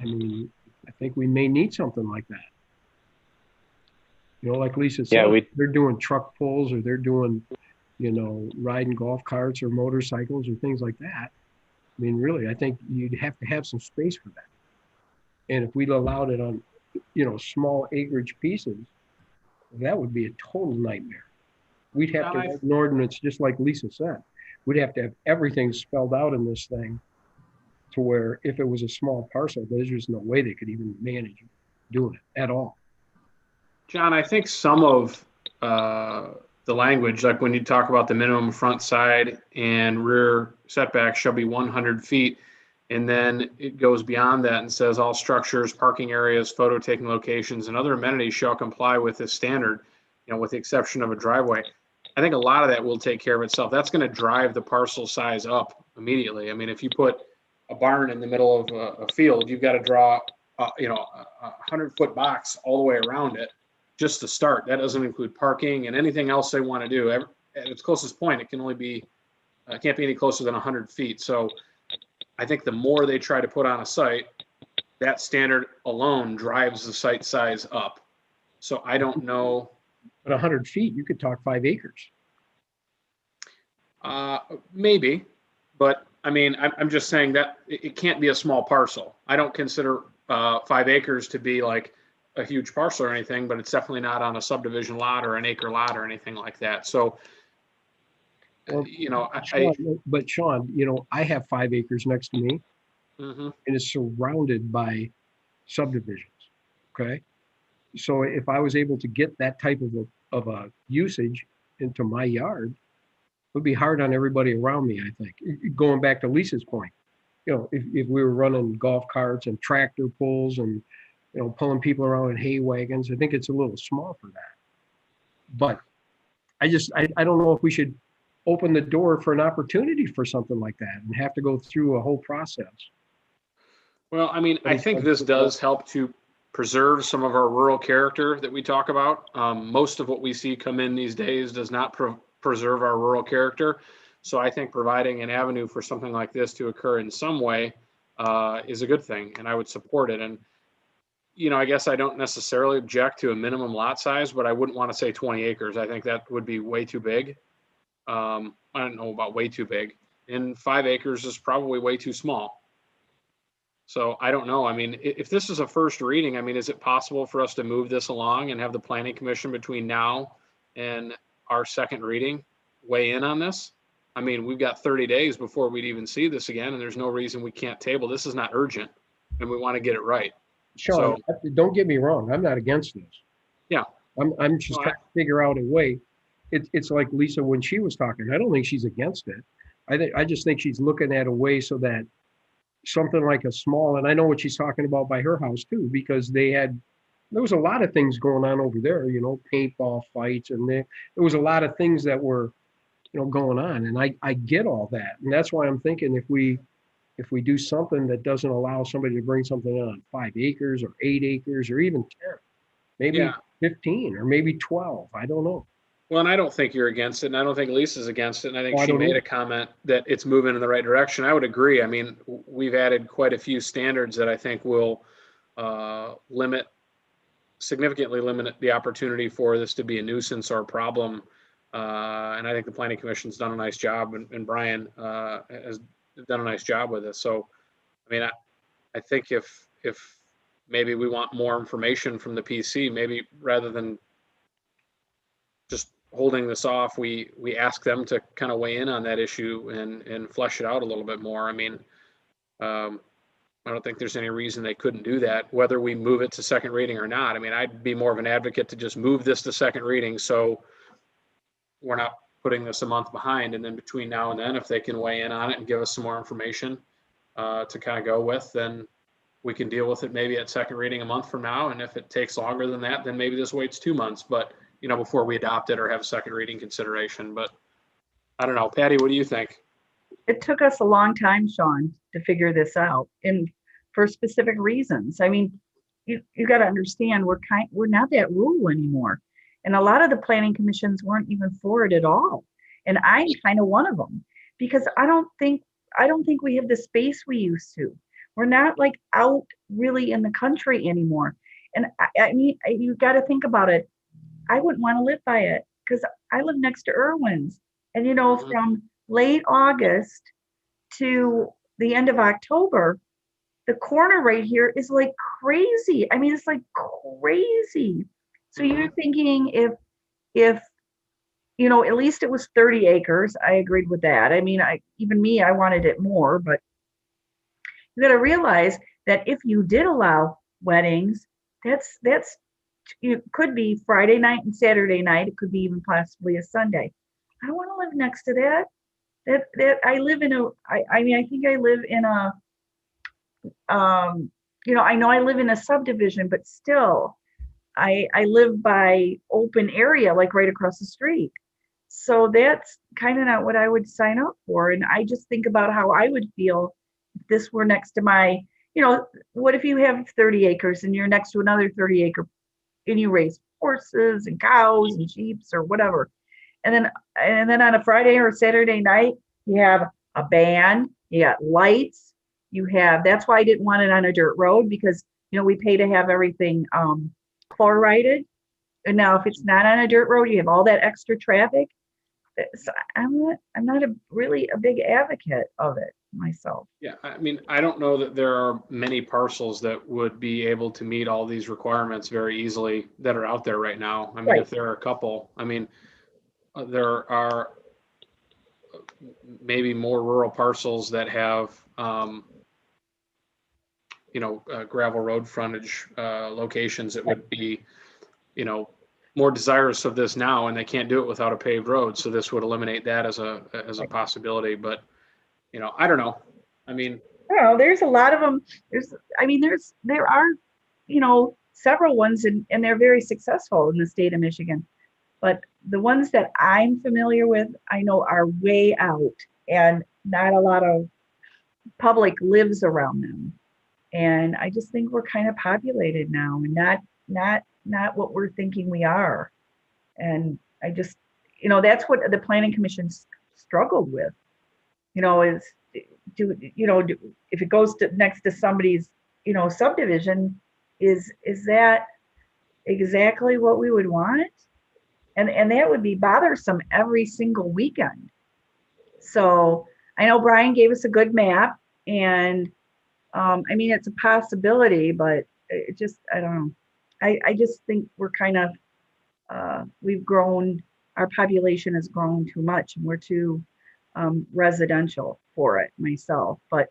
I mean, I think we may need something like that. Like Lisa said, they're doing truck pulls, or they're doing, riding golf carts or motorcycles or things like that. I mean, really, I think you'd have to have some space for that. And if we'd allowed it on, small acreage pieces, that would be a total nightmare. We'd have to have an ordinance, just like Lisa said. We'd have to have everything spelled out in this thing to where if it was a small parcel, there's just no way they could even manage doing it at all. John, I think some of the language, like when you talk about the minimum front side and rear setback shall be 100 feet, and then it goes beyond that and says all structures, parking areas, photo taking locations, and other amenities shall comply with this standard, with the exception of a driveway. I think a lot of that will take care of itself. That's going to drive the parcel size up immediately. I mean, if you put a barn in the middle of a field, you've got to draw, a 100-foot box all the way around it just to start. That doesn't include parking and anything else they want to do. At its closest point, it can't be any closer than 100 feet. So I think the more they try to put on a site, that standard alone drives the site size up. So I don't know. But 100 feet, you could talk 5 acres. Maybe, but I mean, I'm just saying that it can't be a small parcel. I don't consider 5 acres to be like a huge parcel or anything, but it's definitely not on a subdivision lot or an acre lot or anything like that. So, Well, Sean, I have 5 acres next to me, and it's surrounded by subdivisions. Okay. So if I was able to get that type of a usage into my yard, it would be hard on everybody around me, I think. Going back to Lisa's point, if we were running golf carts and tractor pulls and, pulling people around in hay wagons, I think it's a little small for that. But I don't know if we should open the door for an opportunity for something like that and have to go through a whole process. Well, I mean, I think this does help to preserve some of our rural character that we talk about. Most of what we see come in these days does not preserve our rural character. So I think providing an avenue for something like this to occur in some way is a good thing, and I would support it. And, I guess I don't necessarily object to a minimum lot size, but I wouldn't want to say 20 acres. I think that would be way too big. I don't know about way too big. And 5 acres is probably way too small. So I don't know. I mean, if this is a first reading, I mean, is it possible for us to move this along and have the planning commission between now and our second reading weigh in on this? I mean, we've got 30 days before we'd even see this again, and there's no reason we can't table. This is not urgent, and we want to get it right. Sean, don't get me wrong. I'm not against this. Yeah. I'm just trying to figure out a way. It's like Lisa, when she was talking, I don't think she's against it. I just think she's looking at a way so that something like a small, and I know what she's talking about by her house too, because there was a lot of things going on over there, paintball fights, and there was a lot of things that were, going on. And I get all that. And that's why I'm thinking if we do something that doesn't allow somebody to bring something on 5 acres or 8 acres or even 10, maybe 15 or maybe 12, I don't know. Well, and I don't think you're against it, and I don't think Lisa's against it, and I think she made a comment that it's moving in the right direction. I would agree. I mean, we've added quite a few standards that I think will significantly limit the opportunity for this to be a nuisance or a problem. And I think the Planning Commission's done a nice job, and Brian has done a nice job with this. So, I mean, I think if maybe we want more information from the PC, maybe rather than just holding this off, we ask them to kind of weigh in on that issue and flesh it out a little bit more. I mean, I don't think there's any reason they couldn't do that, whether we move it to second reading or not. I mean, I'd be more of an advocate to just move this to second reading, so we're not putting this a month behind. And then between now and then, if they can weigh in on it and give us some more information to kind of go with, then we can deal with it maybe at second reading a month from now. And if it takes longer than that, then maybe this waits 2 months, but before we adopt it or have second reading consideration. But I don't know, Patty, what do you think? It took us a long time, Sean, to figure this out, and for specific reasons. I mean, you got to understand, we're not that rural anymore. And a lot of the planning commissions weren't even for it at all. And I'm kind of one of them, because I don't think we have the space we used to. We're not like out really in the country anymore. And I mean, you got to think about it. I wouldn't want to live by it, because I live next to Irwin's, and from late August to the end of October, the corner right here is like crazy. I mean, it's like crazy. So you're thinking if at least it was 30 acres. I agreed with that. I mean, I wanted it more, but you got to realize that if you did allow weddings, that's it could be Friday night and Saturday night. It could be even possibly a Sunday. I don't want to live next to that. That I live in I think I live in a I know I live in a subdivision, but still I live by open area, like right across the street. So that's kind of not what I would sign up for. And I just think about how I would feel if this were next to my, what if you have 30 acres and you're next to another 30 acre and you raise horses and cows and sheep or whatever. And then on a Friday or a Saturday night, you have a band, you got lights, that's why I didn't want it on a dirt road, because, we pay to have everything chlorided. And now if it's not on a dirt road, you have all that extra traffic. So I'm not really a big advocate of it myself. Yeah, I mean, I don't know that there are many parcels that would be able to meet all these requirements very easily that are out there right now. I mean, if there are a couple, I mean, there are maybe more rural parcels that have, gravel road frontage locations that would be, more desirous of this now, and they can't do it without a paved road. So this would eliminate that as a possibility. But, I don't know. I mean, well, there's a lot of them. There are, several ones, and they're very successful in the state of Michigan. But the ones that I'm familiar with, I know are way out, and not a lot of public lives around them. And I just think we're kind of populated now, and not what we're thinking we are. And I just, that's what the Planning Commission struggled with, is if it goes to next to somebody's, subdivision, is that exactly what we would want? And that would be bothersome every single weekend. So I know Brian gave us a good map, and it's a possibility, but it just, I don't know. I just think we're kind of, we've grown, our population has grown too much, and we're too residential for it myself, but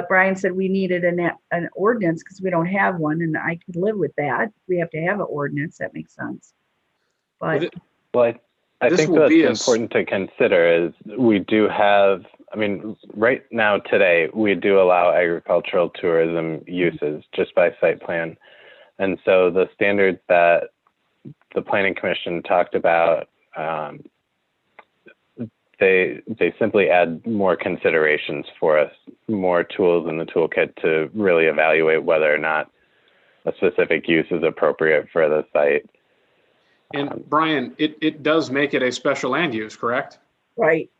Brian said we needed an ordinance because we don't have one, and I could live with that. We have to have an ordinance, that makes sense. But Well, I This think will what's be important to consider is we do have, I mean, right now today, we do allow agricultural tourism uses just by site plan. And so the standards that the Planning Commission talked about, they simply add more considerations for us, more tools in the toolkit to really evaluate whether or not a specific use is appropriate for the site. And Brian, it does make it a special land use, correct? right,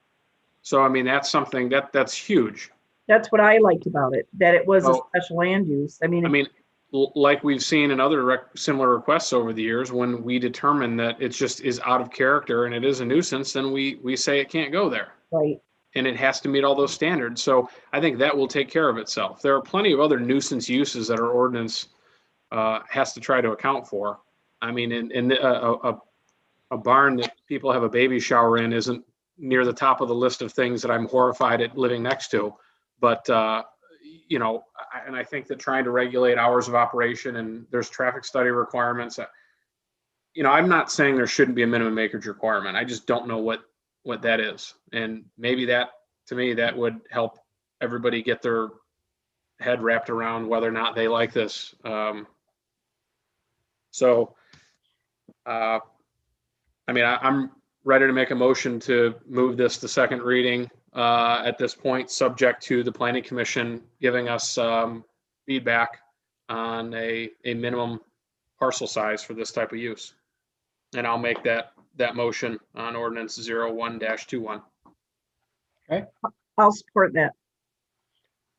So, I mean, that's something that's huge. that's what I liked about it, that it was a So- special land use. I mean, Like we've seen in other similar requests over the years, when we determine that it just is out of character and it is a nuisance, then we say it can't go there. right, And it has to meet all those standards. So I think that will take care of itself. There are plenty of other nuisance uses that our ordinance has to try to account for. I mean, in a barn that people have a baby shower in isn't near the top of the list of things that I'm horrified at living next to. But, you know, and I think that trying to regulate hours of operation, and there's traffic study requirements. You know, I'm not saying there shouldn't be a minimum acreage requirement. I just don't know what that is. And maybe that, to me, that would help everybody get their head wrapped around whether or not they like this. I mean, I'm ready to make a motion to move this to second reading at this point, subject to the Planning Commission giving us feedback on a minimum parcel size for this type of use. And I'll make that motion on ordinance 01-21. Okay, I'll support that.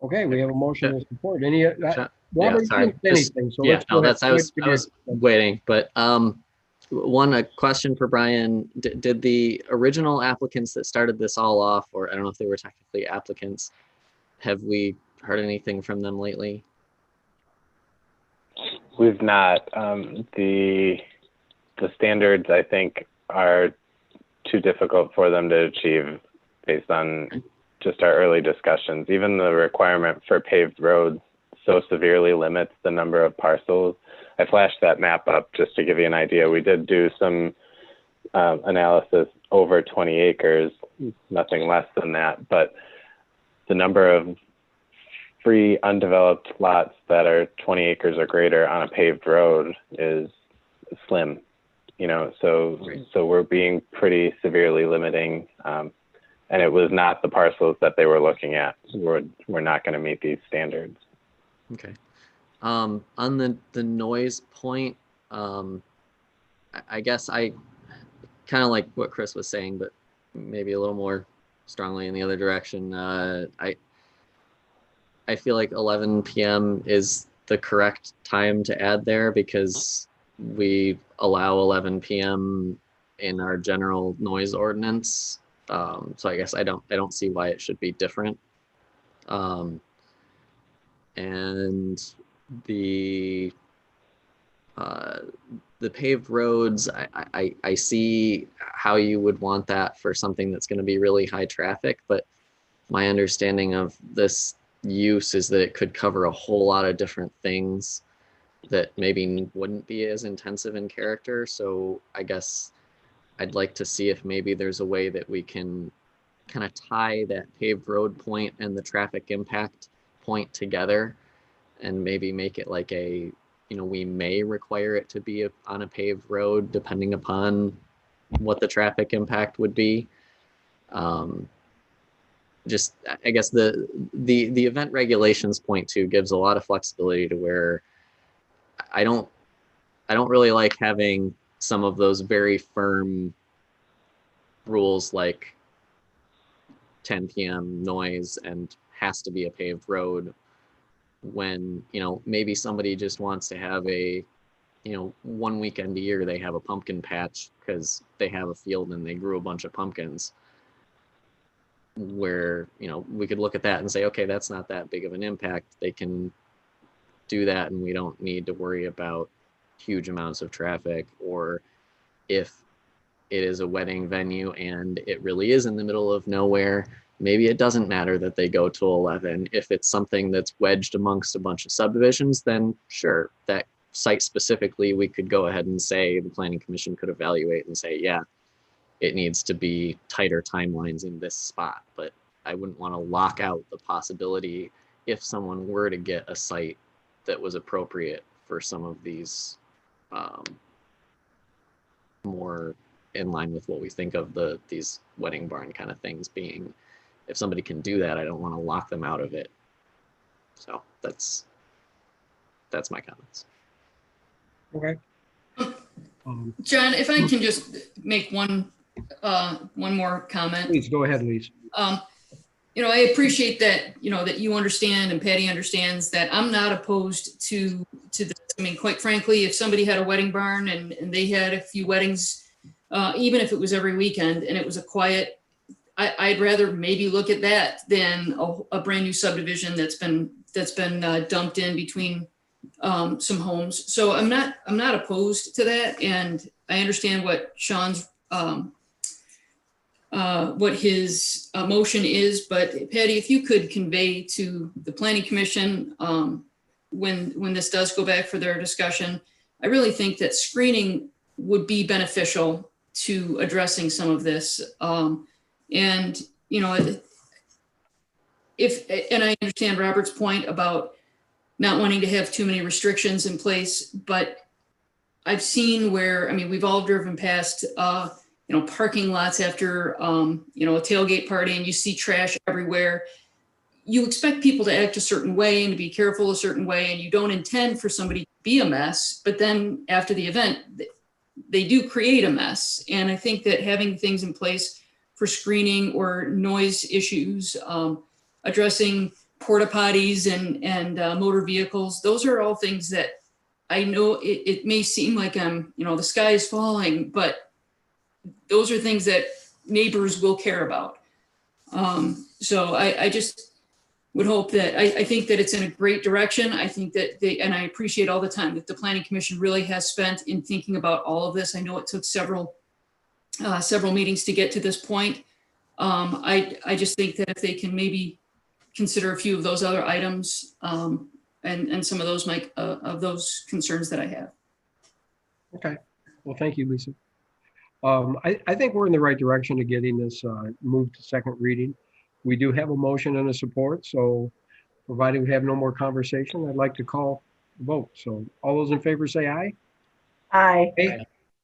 okay, we have a motion to support. Any, Yeah, Robert, you sorry. didn't say anything, so Yeah, let's go no, ahead. that's, I was waiting, but a question for Brian. Did the original applicants that started this all off, or I don't know if they were technically applicants, have we heard anything from them lately? We've not. The standards, I think, are too difficult for them to achieve based on just our early discussions. Even the requirement for paved roads so severely limits the number of parcels. I flashed that map up just to give you an idea. We did do some analysis over 20 acres, nothing less than that, but the number of free undeveloped lots that are 20 acres or greater on a paved road is slim, you know, so we're being pretty severely limiting, and it was not the parcels that they were looking at. We're not going to meet these standards. Okay. On the noise point, I guess I kind of like what Chris was saying, but maybe a little more strongly in the other direction. I feel like 11 p.m. is the correct time to add there because we allow 11 p.m. in our general noise ordinance. So I guess I don't see why it should be different. And the paved roads, I see how you would want that for something that's going to be really high traffic, but my understanding of this use is that it could cover a whole lot of different things that maybe wouldn't be as intensive in character. So I guess I'd like to see if maybe there's a way that we can kind of tie that paved road point and the traffic impact point together and maybe make it like a, you know, we may require it to be on a paved road depending upon what the traffic impact would be. Just, I guess the event regulations point to gives a lot of flexibility to where I don't really like having some of those very firm rules like 10 p.m. noise and has to be a paved road when, you know, maybe somebody just wants to have a, you know, one weekend a year they have a pumpkin patch because they have a field and they grew a bunch of pumpkins, where, you know, we could look at that and say, okay, that's not that big of an impact. They can do that and we don't need to worry about huge amounts of traffic. Or if it is a wedding venue and it really is in the middle of nowhere, maybe it doesn't matter that they go to 11. If it's something that's wedged amongst a bunch of subdivisions, then sure, that site specifically, we could go ahead and say the planning commission could evaluate and say, yeah, it needs to be tighter timelines in this spot. But I wouldn't want to lock out the possibility if someone were to get a site that was appropriate for some of these more in line with what we think of these wedding barn kind of things being. If somebody can do that, I don't want to lock them out of it. So that's my comments. Okay. John, if I can just make one more comment. Please go ahead, Lisa. I appreciate that, that you understand and Patty understands that I'm not opposed to this. I mean, quite frankly, if somebody had a wedding barn and they had a few weddings, even if it was every weekend and it was a quiet, I'd rather maybe look at that than a brand new subdivision that's been dumped in between some homes. So I'm not opposed to that, and I understand what Sean's what his motion is. But Patty, if you could convey to the Planning Commission when this does go back for their discussion, I really think that screening would be beneficial to addressing some of this. And I understand Robert's point about not wanting to have too many restrictions in place, but I've seen where, we've all driven past, parking lots after, a tailgate party, and you see trash everywhere. You expect people to act a certain way and to be careful a certain way, and you don't intend for somebody to be a mess, but then after the event, they do create a mess. And I think that having things in place for screening or noise issues, addressing porta potties and motor vehicles, those are all things that I know it may seem like the sky is falling, but those are things that neighbors will care about. So I just would hope that, I think that it's in a great direction. I think that and I appreciate all the time that the Planning Commission really has spent in thinking about all of this. I know it took several meetings to get to this point. I just think that if they can maybe consider a few of those other items and some of those concerns that I have. Okay. Well, thank you, Lisa. I think we're in the right direction to getting this moved to second reading. We do have a motion and a support, so provided we have no more conversation, I'd like to call the vote. So all those in favor say aye. Aye. Aye.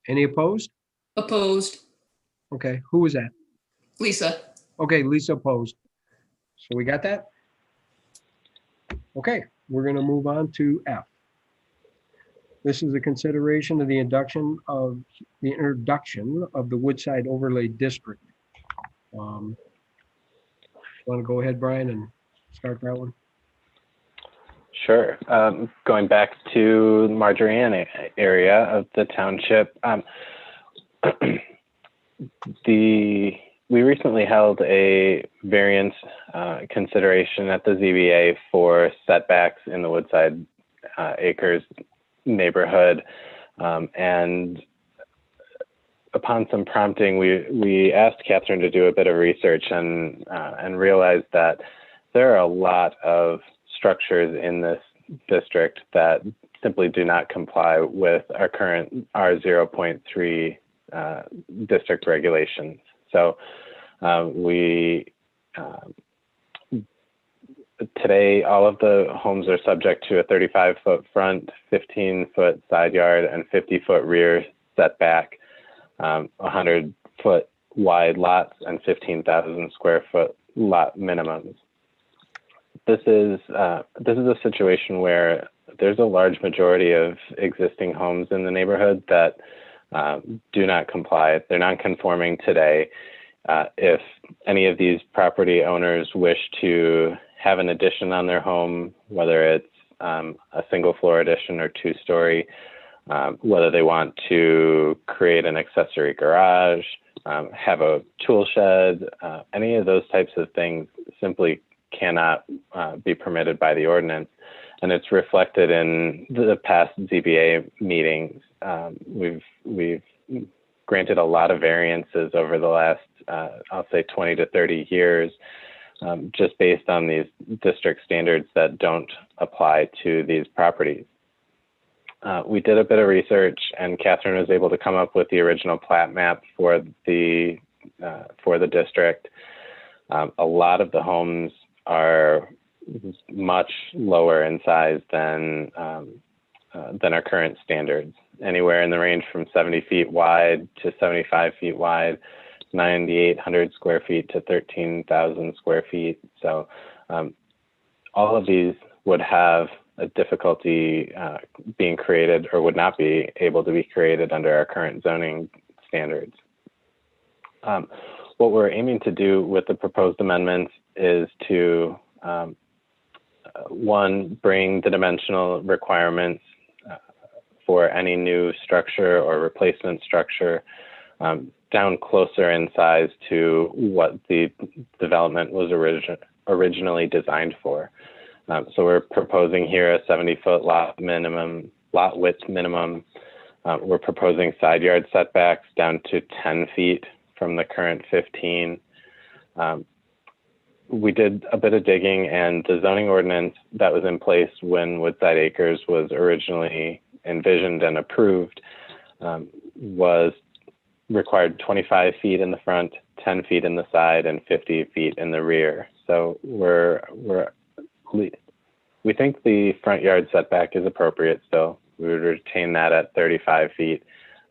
Any opposed? Opposed. Okay, who was that? Lisa. Okay, Lisa opposed. So we got that? Okay, we're going to move on to F. This is a consideration of the introduction of the Woodside Overlay District. Want to go ahead, Brian, and start that one? Sure. Going back to the Marjorian area of the township, we recently held a variance consideration at the ZBA for setbacks in the Woodside Acres neighborhood, and upon some prompting, we asked Catherine to do a bit of research and realized that there are a lot of structures in this district that simply do not comply with our current R0.3 district regulations. So today, all of the homes are subject to a 35-foot front, 15-foot side yard, and 50-foot rear setback, 100-foot wide lots, and 15,000 square foot lot minimums. This is a situation where there's a large majority of existing homes in the neighborhood that do not comply. They're non-conforming today. If any of these property owners wish to have an addition on their home, whether it's a single floor addition or two-story, whether they want to create an accessory garage, have a tool shed, any of those types of things simply cannot be permitted by the ordinance. And it's reflected in the past ZBA meetings. We've granted a lot of variances over the last, I'll say 20 to 30 years, just based on these district standards that don't apply to these properties. We did a bit of research, and Catherine was able to come up with the original plat map for the district. A lot of the homes are much lower in size than our current standards, anywhere in the range from 70 feet wide to 75 feet wide, 9,800 square feet to 13,000 square feet. So all of these would have a difficulty being created, or would not be able to be created under our current zoning standards. What we're aiming to do with the proposed amendments is to, one, bring the dimensional requirements for any new structure or replacement structure down closer in size to what the development was originally designed for. So we're proposing here a 70-foot lot width minimum. We're proposing side yard setbacks down to 10 feet from the current 15. We did a bit of digging, and the zoning ordinance that was in place when Woodside Acres was originally envisioned and approved was required 25 feet in the front, 10 feet in the side, and 50 feet in the rear. So we think the front yard setback is appropriate still. We would retain that at 35 feet,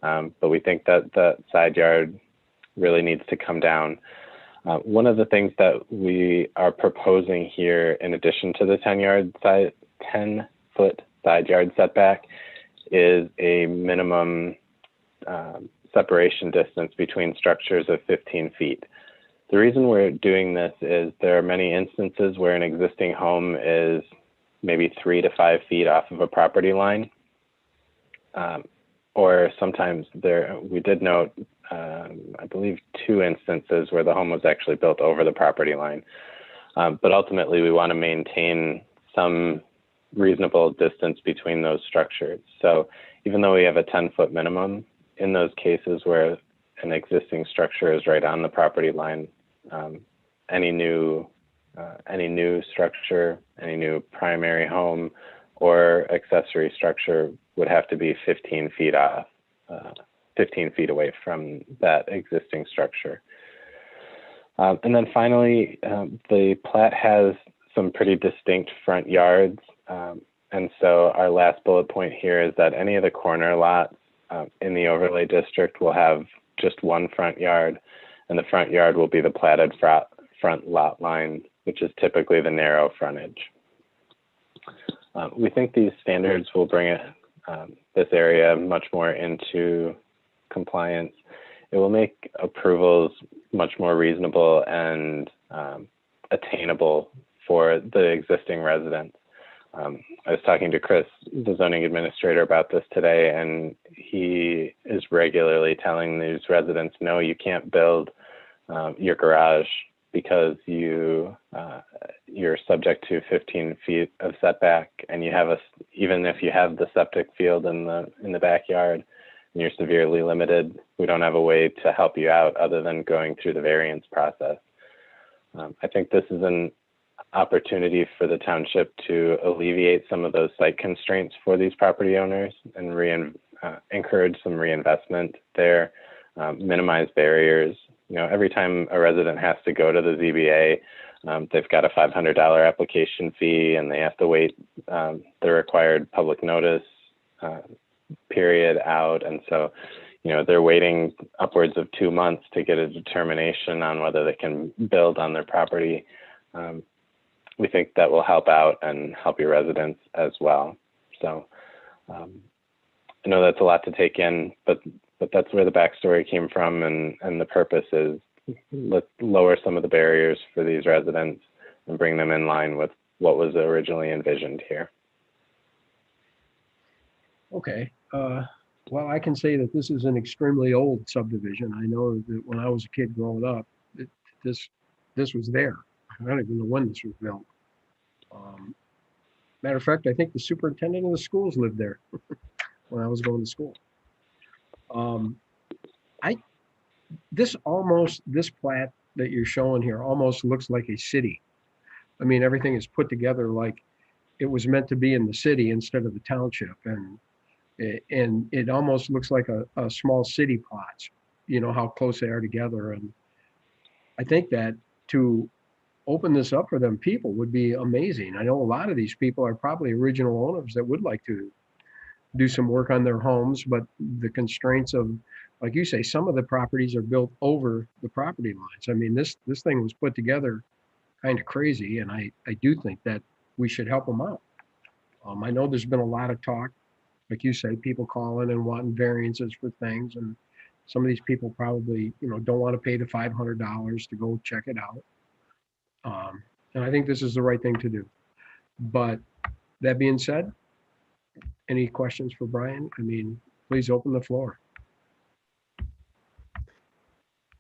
but we think that the side yard really needs to come down. One of the things that we are proposing here, in addition to the 10-foot side yard setback, is a minimum separation distance between structures of 15 feet. The reason we're doing this is there are many instances where an existing home is maybe 3 to 5 feet off of a property line. Or sometimes we did note, I believe, 2 instances where the home was actually built over the property line. But ultimately, we want to maintain some reasonable distance between those structures. So even though we have a 10-foot minimum, in those cases where an existing structure is right on the property line, any new structure, any new primary home or accessory structure would have to be 15 feet off, 15 feet away from that existing structure. And then finally, the plat has some pretty distinct front yards. And so our last bullet point here is that any of the corner lots in the overlay district will have just one front yard, and the front yard will be the platted front lot line, which is typically the narrow frontage. We think these standards will bring this area much more into compliance. It will make approvals much more reasonable and attainable for the existing residents. I was talking to Chris, the zoning administrator, about this today, and he is regularly telling these residents, no, you can't build your garage because you're subject to 15 feet of setback, and you have even if you have the septic field in the backyard and you're severely limited, we don't have a way to help you out other than going through the variance process. I think this is an opportunity for the township to alleviate some of those site constraints for these property owners and encourage some reinvestment there, minimize barriers. You know, every time a resident has to go to the ZBA, they've got a $500 application fee, and they have to wait the required public notice period out. And so, you know, they're waiting upwards of 2 months to get a determination on whether they can build on their property. We think that will help out and help your residents as well. So I know that's a lot to take in, but that's where the backstory came from, and the purpose is let's lower some of the barriers for these residents and bring them in line with what was originally envisioned here. Okay. Well, I can say that this is an extremely old subdivision. I know that when I was a kid growing up, this was there. I don't even know when this was built. Matter of fact, I think the superintendent of the schools lived there when I was going to school. This plat that you're showing here almost looks like a city. I mean, everything is put together like it was meant to be in the city instead of the township. And it almost looks like a small city plots, you know, how close they are together. And I think that to open this up for them people would be amazing. I know a lot of these people are probably original owners that would like to do some work on their homes, but the constraints of, like you say, some of the properties are built over the property lines. I mean, this thing was put together kind of crazy, and I do think that we should help them out. I know there's been a lot of talk, like you say, people calling and wanting variances for things, and some of these people probably, you know, don't want to pay the $500 to go check it out. And I think this is the right thing to do. But that being said, any questions for Brian? I mean, please open the floor.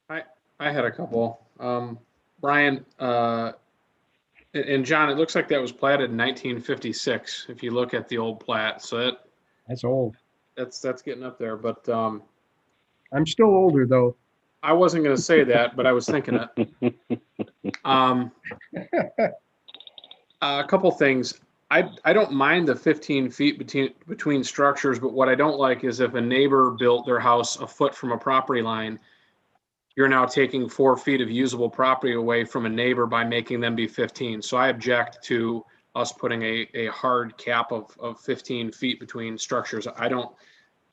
I had a couple. Brian, and John, it looks like that was platted in 1956. If you look at the old plat, so that's old. That's getting up there. But I'm still older though. I wasn't going to say that, but I was thinking it. A couple things. I don't mind the 15 feet between structures, but what I don't like is if a neighbor built their house a foot from a property line, you're now taking 4 feet of usable property away from a neighbor by making them be 15. So I object to us putting a hard cap of 15 feet between structures. I don't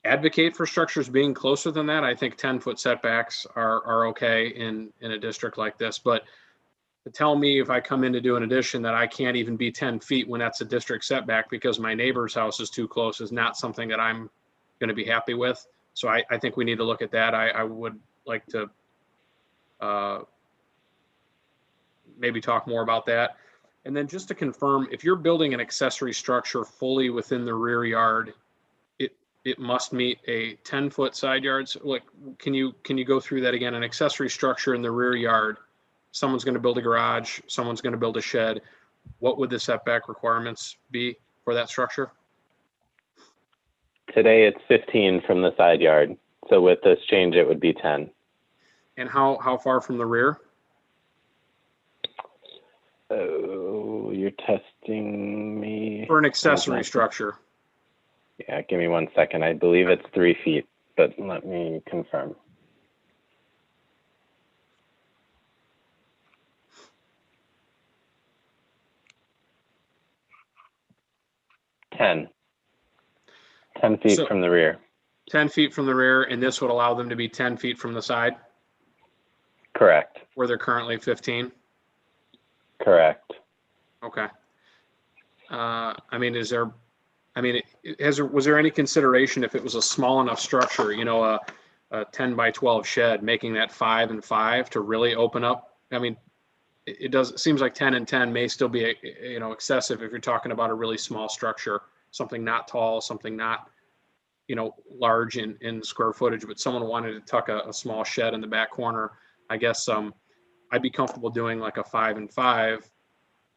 advocate for structures being closer than that. I think 10-foot setbacks are okay in a district like this, but to tell me if I come in to do an addition that I can't even be 10 feet when that's a district setback because my neighbor's house is too close is not something that I'm going to be happy with. So I think we need to look at that. I would like to maybe talk more about that. And then just to confirm, if you're building an accessory structure fully within the rear yard, it must meet a 10-foot side yards. Like, can you go through that again? An accessory structure in the rear yard, someone's going to build a garage, someone's going to build a shed. What would the setback requirements be for that structure? Today it's 15 from the side yard. So with this change, it would be 10. And how far from the rear? Oh, you're testing me. For an accessory structure. Yeah, give me 1 second. I believe it's 3 feet, but let me confirm. Ten feet from the rear. 10 feet from the rear, and this would allow them to be 10 feet from the side? Correct. Where they're currently 15? Correct. Okay. I mean, was there any consideration if it was a small enough structure, you know, a 10 by 12 shed, making that 5 and 5 to really open up? I mean, it seems like 10 and 10 may still be, you know, excessive if you're talking about a really small structure, something not tall, something not, you know, large in square footage, but someone wanted to tuck a small shed in the back corner. I guess I'd be comfortable doing like a 5 and 5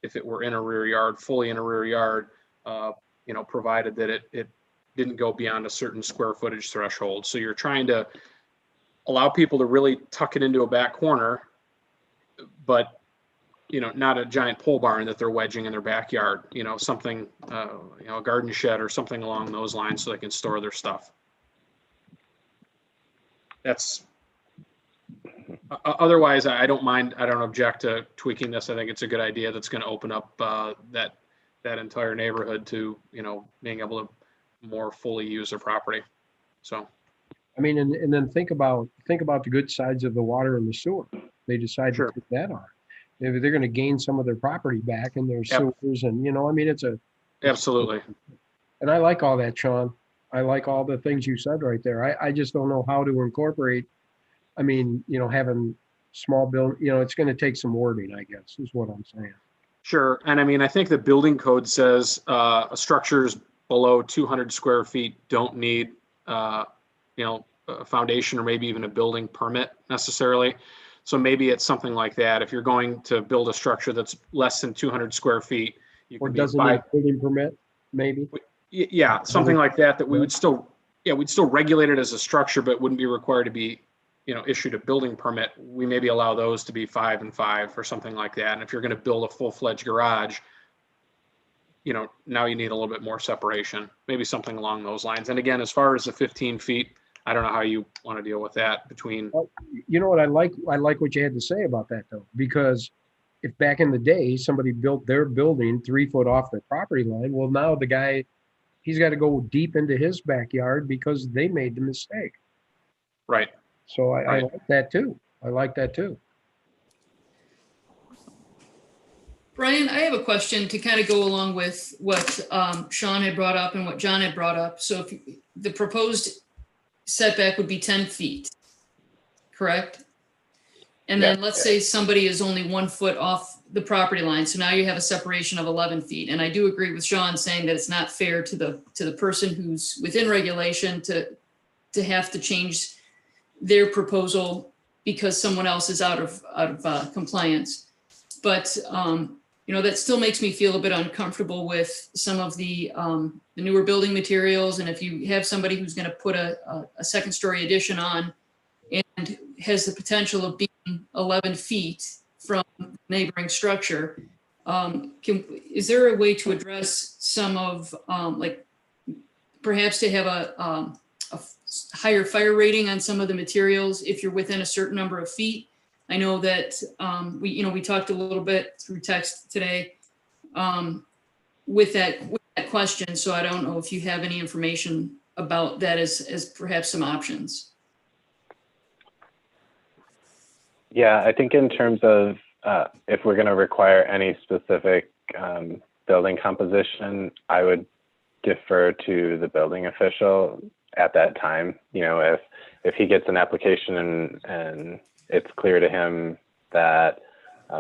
if it were in a rear yard, fully in a rear yard, you know, provided that it didn't go beyond a certain square footage threshold. So you're trying to allow people to really tuck it into a back corner, but, you know, not a giant pole barn that they're wedging in their backyard, you know, something, you know, a garden shed or something along those lines so they can store their stuff. That's, otherwise, I don't mind, I don't object to tweaking this. I think it's a good idea that's going to open up that entire neighborhood to, you know, being able to more fully use their property. So, I mean, and then think about the good sides of the water and the sewer. They decide to put that on. If they're going to gain some of their property back and their sewers, and, you know, I mean, absolutely. And I like all that, Sean. I like all the things you said right there. I just don't know how to incorporate. I mean, you know, having small build, you know, it's going to take some wording, I guess, is what I'm saying. Sure. And I mean, I think the building code says structures below 200 square feet don't need, you know, a foundation or maybe even a building permit necessarily. So maybe it's something like that. If you're going to build a structure that's less than 200 square feet, you Or can doesn't need a building permit, maybe? Yeah, something like that, that we would still, we'd still regulate it as a structure, but wouldn't be required to be issued a building permit, we maybe allow those to be 5 and 5 or something like that. And if you're going to build a full-fledged garage, now you need a little bit more separation, maybe something along those lines. And again, as far as the 15 feet, I don't know how you want to deal with that between. Well, you know what I like what you had to say about that though, because if back in the day, somebody built their building 3 foot off their property line, well, now the guy, he's got to go deep into his backyard because they made the mistake. Right. So I like that too. I like that too. Brian, I have a question to kind of go along with what Sean had brought up and what John had brought up. So if the proposed setback would be 10 feet, correct? And then let's say somebody is only 1 foot off the property line. So now you have a separation of 11 feet. And I do agree with Sean saying that it's not fair to the person who's within regulation to have to change their proposal because someone else is out of compliance. But that still makes me feel a bit uncomfortable with some of the newer building materials. And if you have somebody who's going to put a second story addition on and has the potential of being 11 feet from neighboring structure, is there a way to address some of perhaps to have a higher fire rating on some of the materials if you're within a certain number of feet? I know that we talked a little bit through text today with that question. So I don't know if you have any information about that as perhaps some options. Yeah, I think in terms of if we're going to require any specific building composition, I would defer to the building official at that time. If he gets an application and it's clear to him that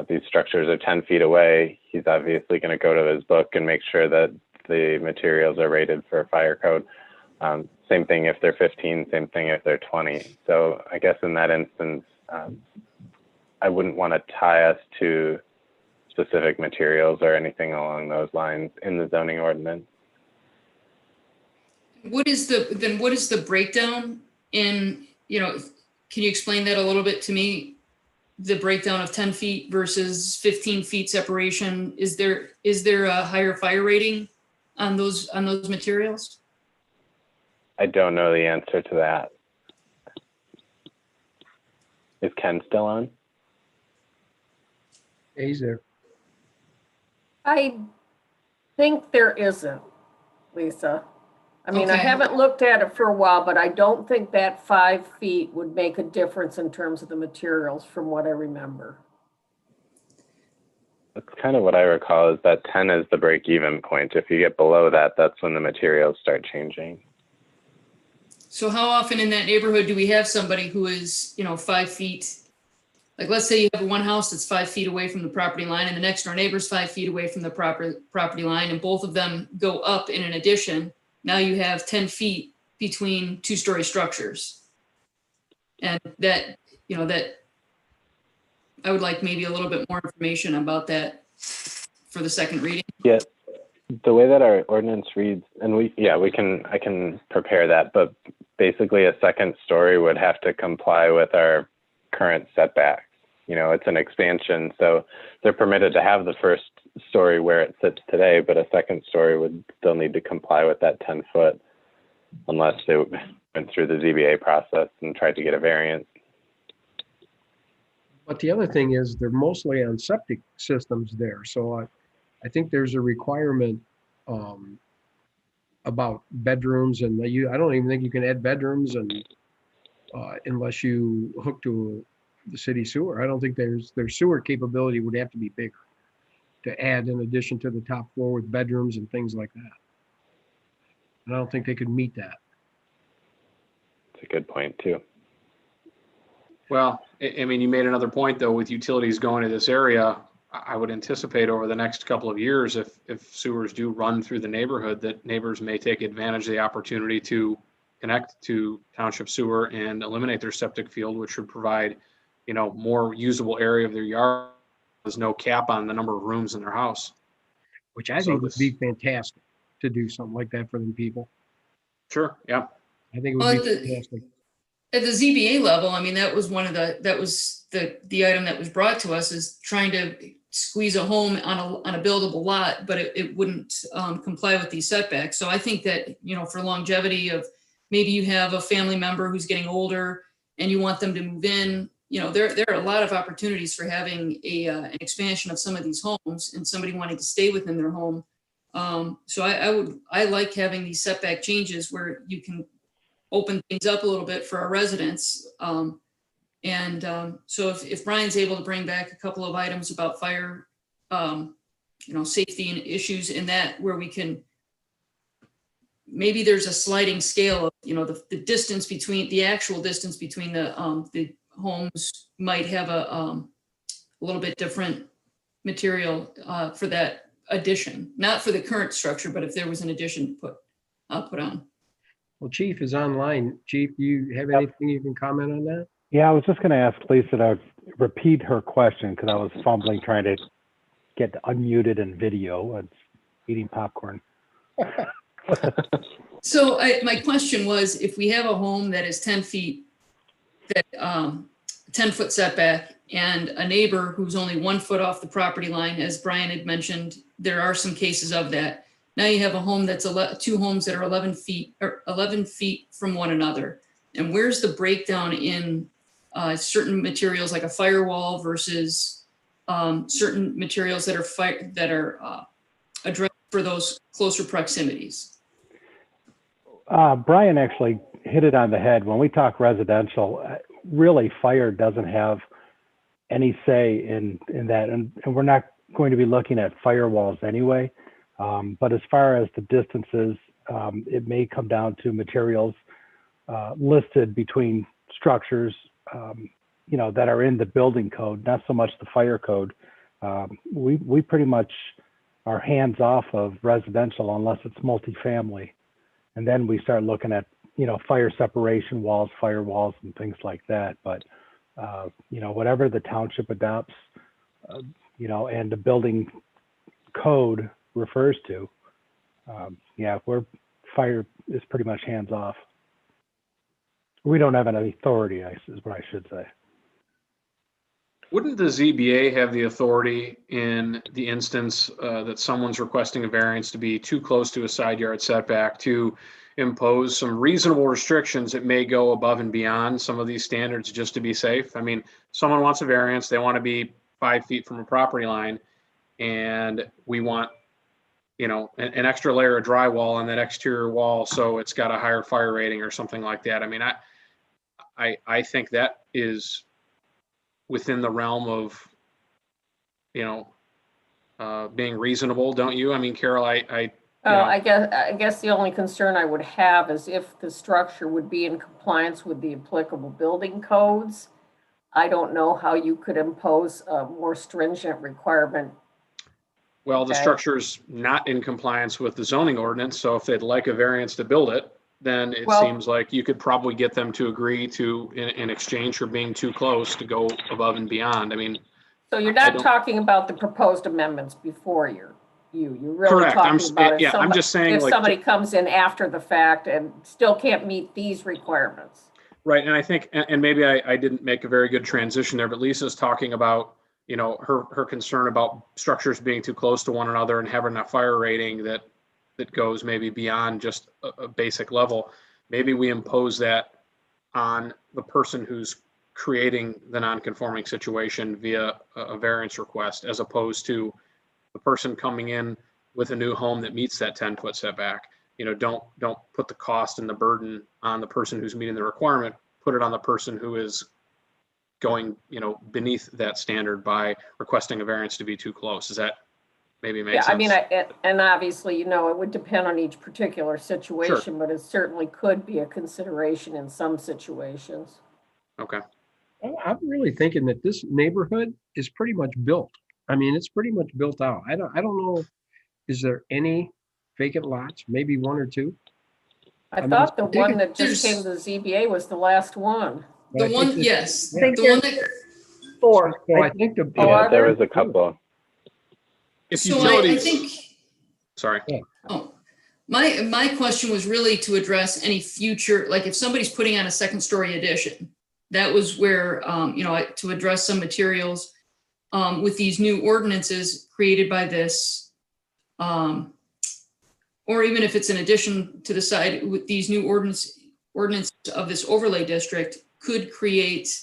these structures are 10 feet away, he's obviously going to go to his book and make sure that the materials are rated for fire code. Same thing if they're 15, same thing if they're 20. So I guess in that instance, I wouldn't want to tie us to specific materials or anything along those lines in the zoning ordinance. What is the breakdown in, can you explain that a little bit to me? The breakdown of 10 feet versus 15 feet separation. Is there a higher fire rating on those materials? I don't know the answer to that. Is Ken still on? He's there. I think there isn't, Lisa. I mean, I Okay. haven't looked at it for a while, but I don't think that 5 feet would make a difference in terms of the materials from what I remember. That's kind of what I recall, is that 10 is the break-even point. If you get below that, that's when the materials start changing. So how often in that neighborhood do we have somebody who is, 5 feet? Like, let's say you have one house that's 5 feet away from the property line and the next door neighbor's 5 feet away from the property line, and both of them go up in an addition. Now you have 10 feet between 2-story structures. And that I would like maybe a little bit more information about that for the second reading. Yeah, the way that our ordinance reads, and I can prepare that, but basically a second story would have to comply with our current setbacks. It's an expansion, so they're permitted to have the first story where it sits today, but a second story would still need to comply with that 10 foot unless they went through the ZBA process and tried to get a variance. But the other thing is they're mostly on septic systems there. So I think there's a requirement about bedrooms, and I don't even think you can add bedrooms and unless you hook to the city sewer. I don't think their sewer capability would have to be bigger to add in addition to the top floor with bedrooms and things like that. And I don't think they could meet that. It's a good point too. Well, I mean, you made another point though, with utilities going to this area. I would anticipate over the next couple of years, if sewers do run through the neighborhood, that neighbors may take advantage of the opportunity to connect to township sewer and eliminate their septic field, which would provide, more usable area of their yard. There's no cap on the number of rooms in their house. Which I think would be fantastic to do something like that for them people. Sure, yeah. I think it would be fantastic. At the ZBA level, I mean, that was one of that was the item that was brought to us, is trying to squeeze a home on a buildable lot, but it wouldn't comply with these setbacks. So I think that, for longevity of, maybe you have a family member who's getting older and you want them to move in, there are a lot of opportunities for having an expansion of some of these homes and somebody wanting to stay within their home. So I like having these setback changes where you can open things up a little bit for our residents. So if Brian's able to bring back a couple of items about fire, safety and issues in that, where we can, maybe there's a sliding scale of, the distance between, the actual distance between the homes might have a little bit different material for that addition, not for the current structure, but if there was an addition put on. Well, Chief is online. Chief, you have anything you can comment on that? Yeah, I was just going to ask Lisa to repeat her question because I was fumbling trying to get unmuted in video and eating popcorn. So my question was, if we have a home that is 10 feet, that 10-foot setback, and a neighbor who's only 1 foot off the property line, as Brian had mentioned, there are some cases of that. Now you have a home that's two homes that are 11 feet from one another. And where's the breakdown in certain materials like a firewall versus certain materials that are addressed for those closer proximities? Brian actually hit it on the head. When we talk residential, really fire doesn't have any say in that. And we're not going to be looking at firewalls anyway. But as far as the distances, it may come down to materials listed between structures, that are in the building code, not so much the fire code. We pretty much are hands off of residential unless it's multifamily. And then we start looking at, fire separation walls, firewalls, and things like that. But, whatever the township adopts, and the building code refers to, fire is pretty much hands off. We don't have any authority, is what I should say. Wouldn't the ZBA have the authority in the instance that someone's requesting a variance to be too close to a side yard setback to impose some reasonable restrictions that may go above and beyond some of these standards just to be safe? I mean, someone wants a variance, they want to be 5 feet from a property line, and we want, an extra layer of drywall on that exterior wall so it's got a higher fire rating or something like that. I mean, I think that is within the realm of, being reasonable, don't you? I mean, Carol, I guess the only concern I would have is if the structure would be in compliance with the applicable building codes. I don't know how you could impose a more stringent requirement. Well, the structure's not in compliance with the zoning ordinance, so if they'd like a variance to build it, then it seems like you could probably get them to agree to, in exchange for being too close, to go above and beyond. I mean, so you're not talking about the proposed amendments before you're really correct. talking about it. I'm just saying, if somebody comes in after the fact and still can't meet these requirements. Right, and I think, and maybe I didn't make a very good transition there, but Lisa's talking about, her concern about structures being too close to one another and having that fire rating that goes maybe beyond just a basic level. Maybe we impose that on the person who's creating the non-conforming situation via a variance request, as opposed to the person coming in with a new home that meets that 10-foot setback. Don't put the cost and the burden on the person who's meeting the requirement. Put it on the person who is going, beneath that standard by requesting a variance to be too close. Does that maybe make sense? I mean, and obviously, it would depend on each particular situation, Sure. but it certainly could be a consideration in some situations. Okay. I'm really thinking that this neighborhood is pretty much built. I mean, it's pretty much built out. I don't know. Is there any vacant lots? Maybe one or two? I thought the one that just came to the ZBA was the last one. The one, yes. I think The one there's that, 4. So I think there was a couple. If so utilities, I think, sorry. oh, My question was really to address any future, like if somebody's putting on a second story addition, that was where, to address some materials with these new ordinances created by this, or even if it's an addition to the side with these new ordinance of this overlay district could create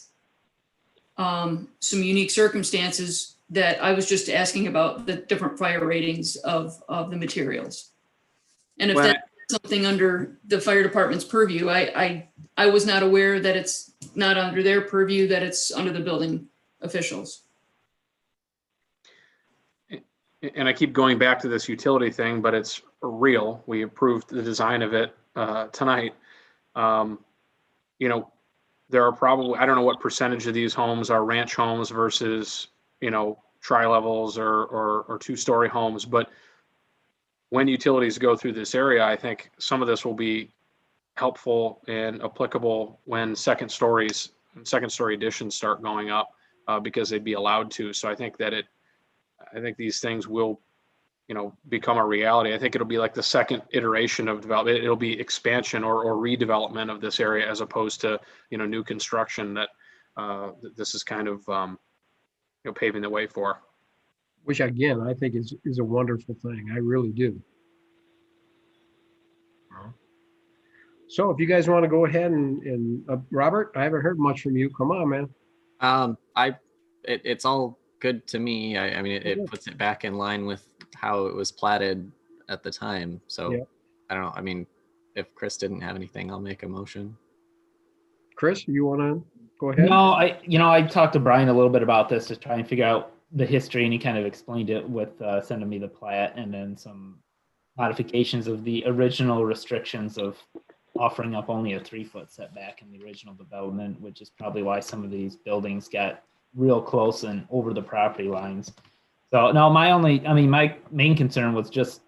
some unique circumstances that I was just asking about the different fire ratings of the materials. And if that's something under the fire department's purview, I was not aware that it's not under their purview, that it's under the building officials. And I keep going back to this utility thing, but it's real. We approved the design of it tonight. There are probably, I don't know what percentage of these homes are ranch homes versus, tri-levels or two-story homes, but when utilities go through this area, I think some of this will be helpful and applicable when second story additions start going up because they'd be allowed to. So I think these things will, become a reality. I think it'll be like the second iteration of development. It'll be expansion or redevelopment of this area as opposed to, new construction that this is kind of, paving the way for. Which again, I think is a wonderful thing. I really do. So if you guys want to go ahead and Robert, I haven't heard much from you. Come on, man. It's all good to me. I mean, it puts it back in line with how it was platted at the time. So yeah. I don't know. I mean, if Chris didn't have anything, I'll make a motion. Chris, you want to go ahead? No, I talked to Brian a little bit about this to try and figure out the history, and he kind of explained it with sending me the plat and then some modifications of the original restrictions of offering up only a 3-foot setback in the original development, which is probably why some of these buildings got real close and over the property lines. So no, my main concern was just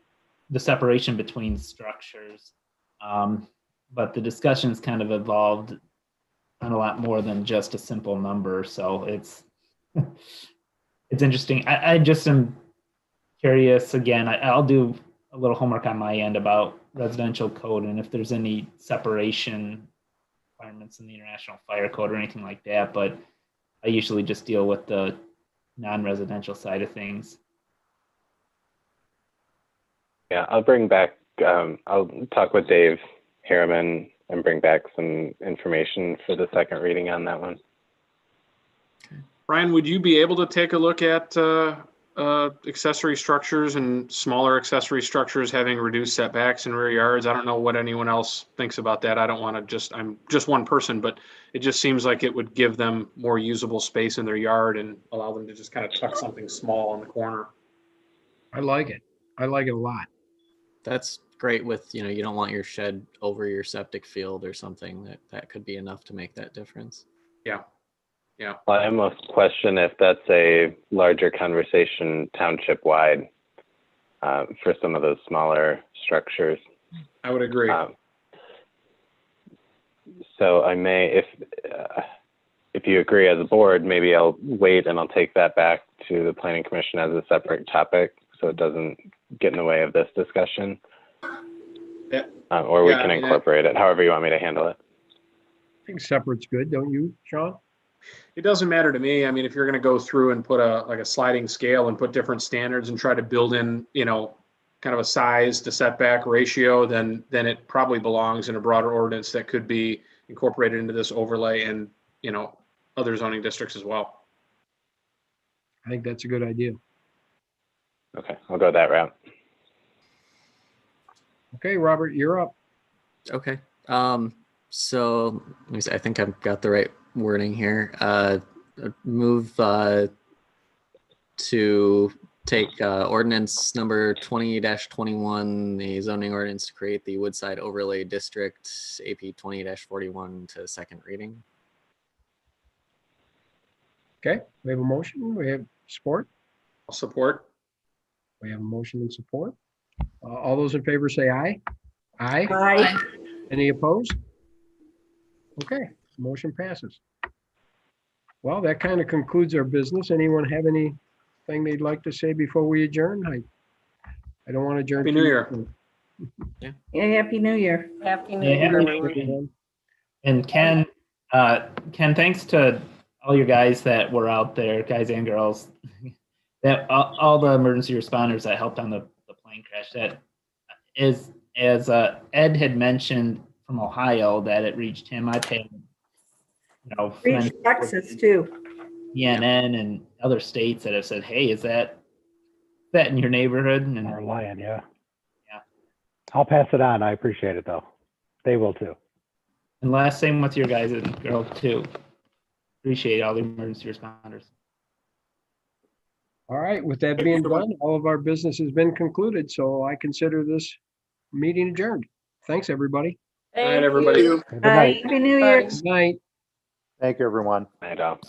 the separation between structures. But the discussions kind of evolved on a lot more than just a simple number. So it's interesting. I just am curious again. I'll do a little homework on my end about residential code and if there's any separation requirements in the International Fire Code or anything like that. But I usually just deal with the non-residential side of things. Yeah, I'll bring back, I'll talk with Dave Harriman and bring back some information for the second reading on that one. Brian, would you be able to take a look at accessory structures and smaller accessory structures having reduced setbacks in rear yards? I don't know what anyone else thinks about that. I don't want to I'm just one person, but it just seems like it would give them more usable space in their yard and allow them to just kind of tuck something small in the corner. I like it. I like it a lot. That's great with, you don't want your shed over your septic field or something. That could be enough to make that difference. Yeah. Yeah. Well, I almost question if that's a larger conversation township wide for some of those smaller structures. I would agree. So I may, if you agree as a board, maybe I'll wait and I'll take that back to the Planning Commission as a separate topic so it doesn't get in the way of this discussion. Yeah. Or we can incorporate it, however you want me to handle it. I think separate's good, don't you, Sean? It doesn't matter to me. I mean, if you're going to go through and put a sliding scale and put different standards and try to build in, kind of a size to setback ratio, then it probably belongs in a broader ordinance that could be incorporated into this overlay and, other zoning districts as well. I think that's a good idea. Okay, I'll go that route. Okay, Robert, you're up. Okay. So let me see. I think I've got the right wording here. Move to take ordinance number 20-21, the zoning ordinance to create the Woodside Overlay District, AP 20-41 to second reading. Okay, we have a motion. We have support. I'll support. We have a motion and support. All those in favor say aye. Aye. Aye. Any opposed? Okay, motion passes. Well, that kind of concludes our business. Anyone have anything they'd like to say before we adjourn? I don't want to adjourn. Happy New Year. Yeah, Happy New Year. Happy New Yeah, Year, happy everyone. New Year. And Ken, thanks to all you guys that were out there, guys and girls, that all the emergency responders that helped on the plane crash. That is, as Ed had mentioned from Ohio, that it reached him. I've had, friends Reached Texas too. CNN and other states that have said, "Hey, is that in your neighborhood?" And Or Lion, yeah. Yeah. I'll pass it on. I appreciate it though. They will too. And last same with your guys and girls too. Appreciate all the emergency responders. All right, with that being done, all of our business has been concluded, so I consider this meeting adjourned. Thanks, everybody. Good night, everybody. Good night. Happy New Year. Good night. Thank you, everyone. Night, all.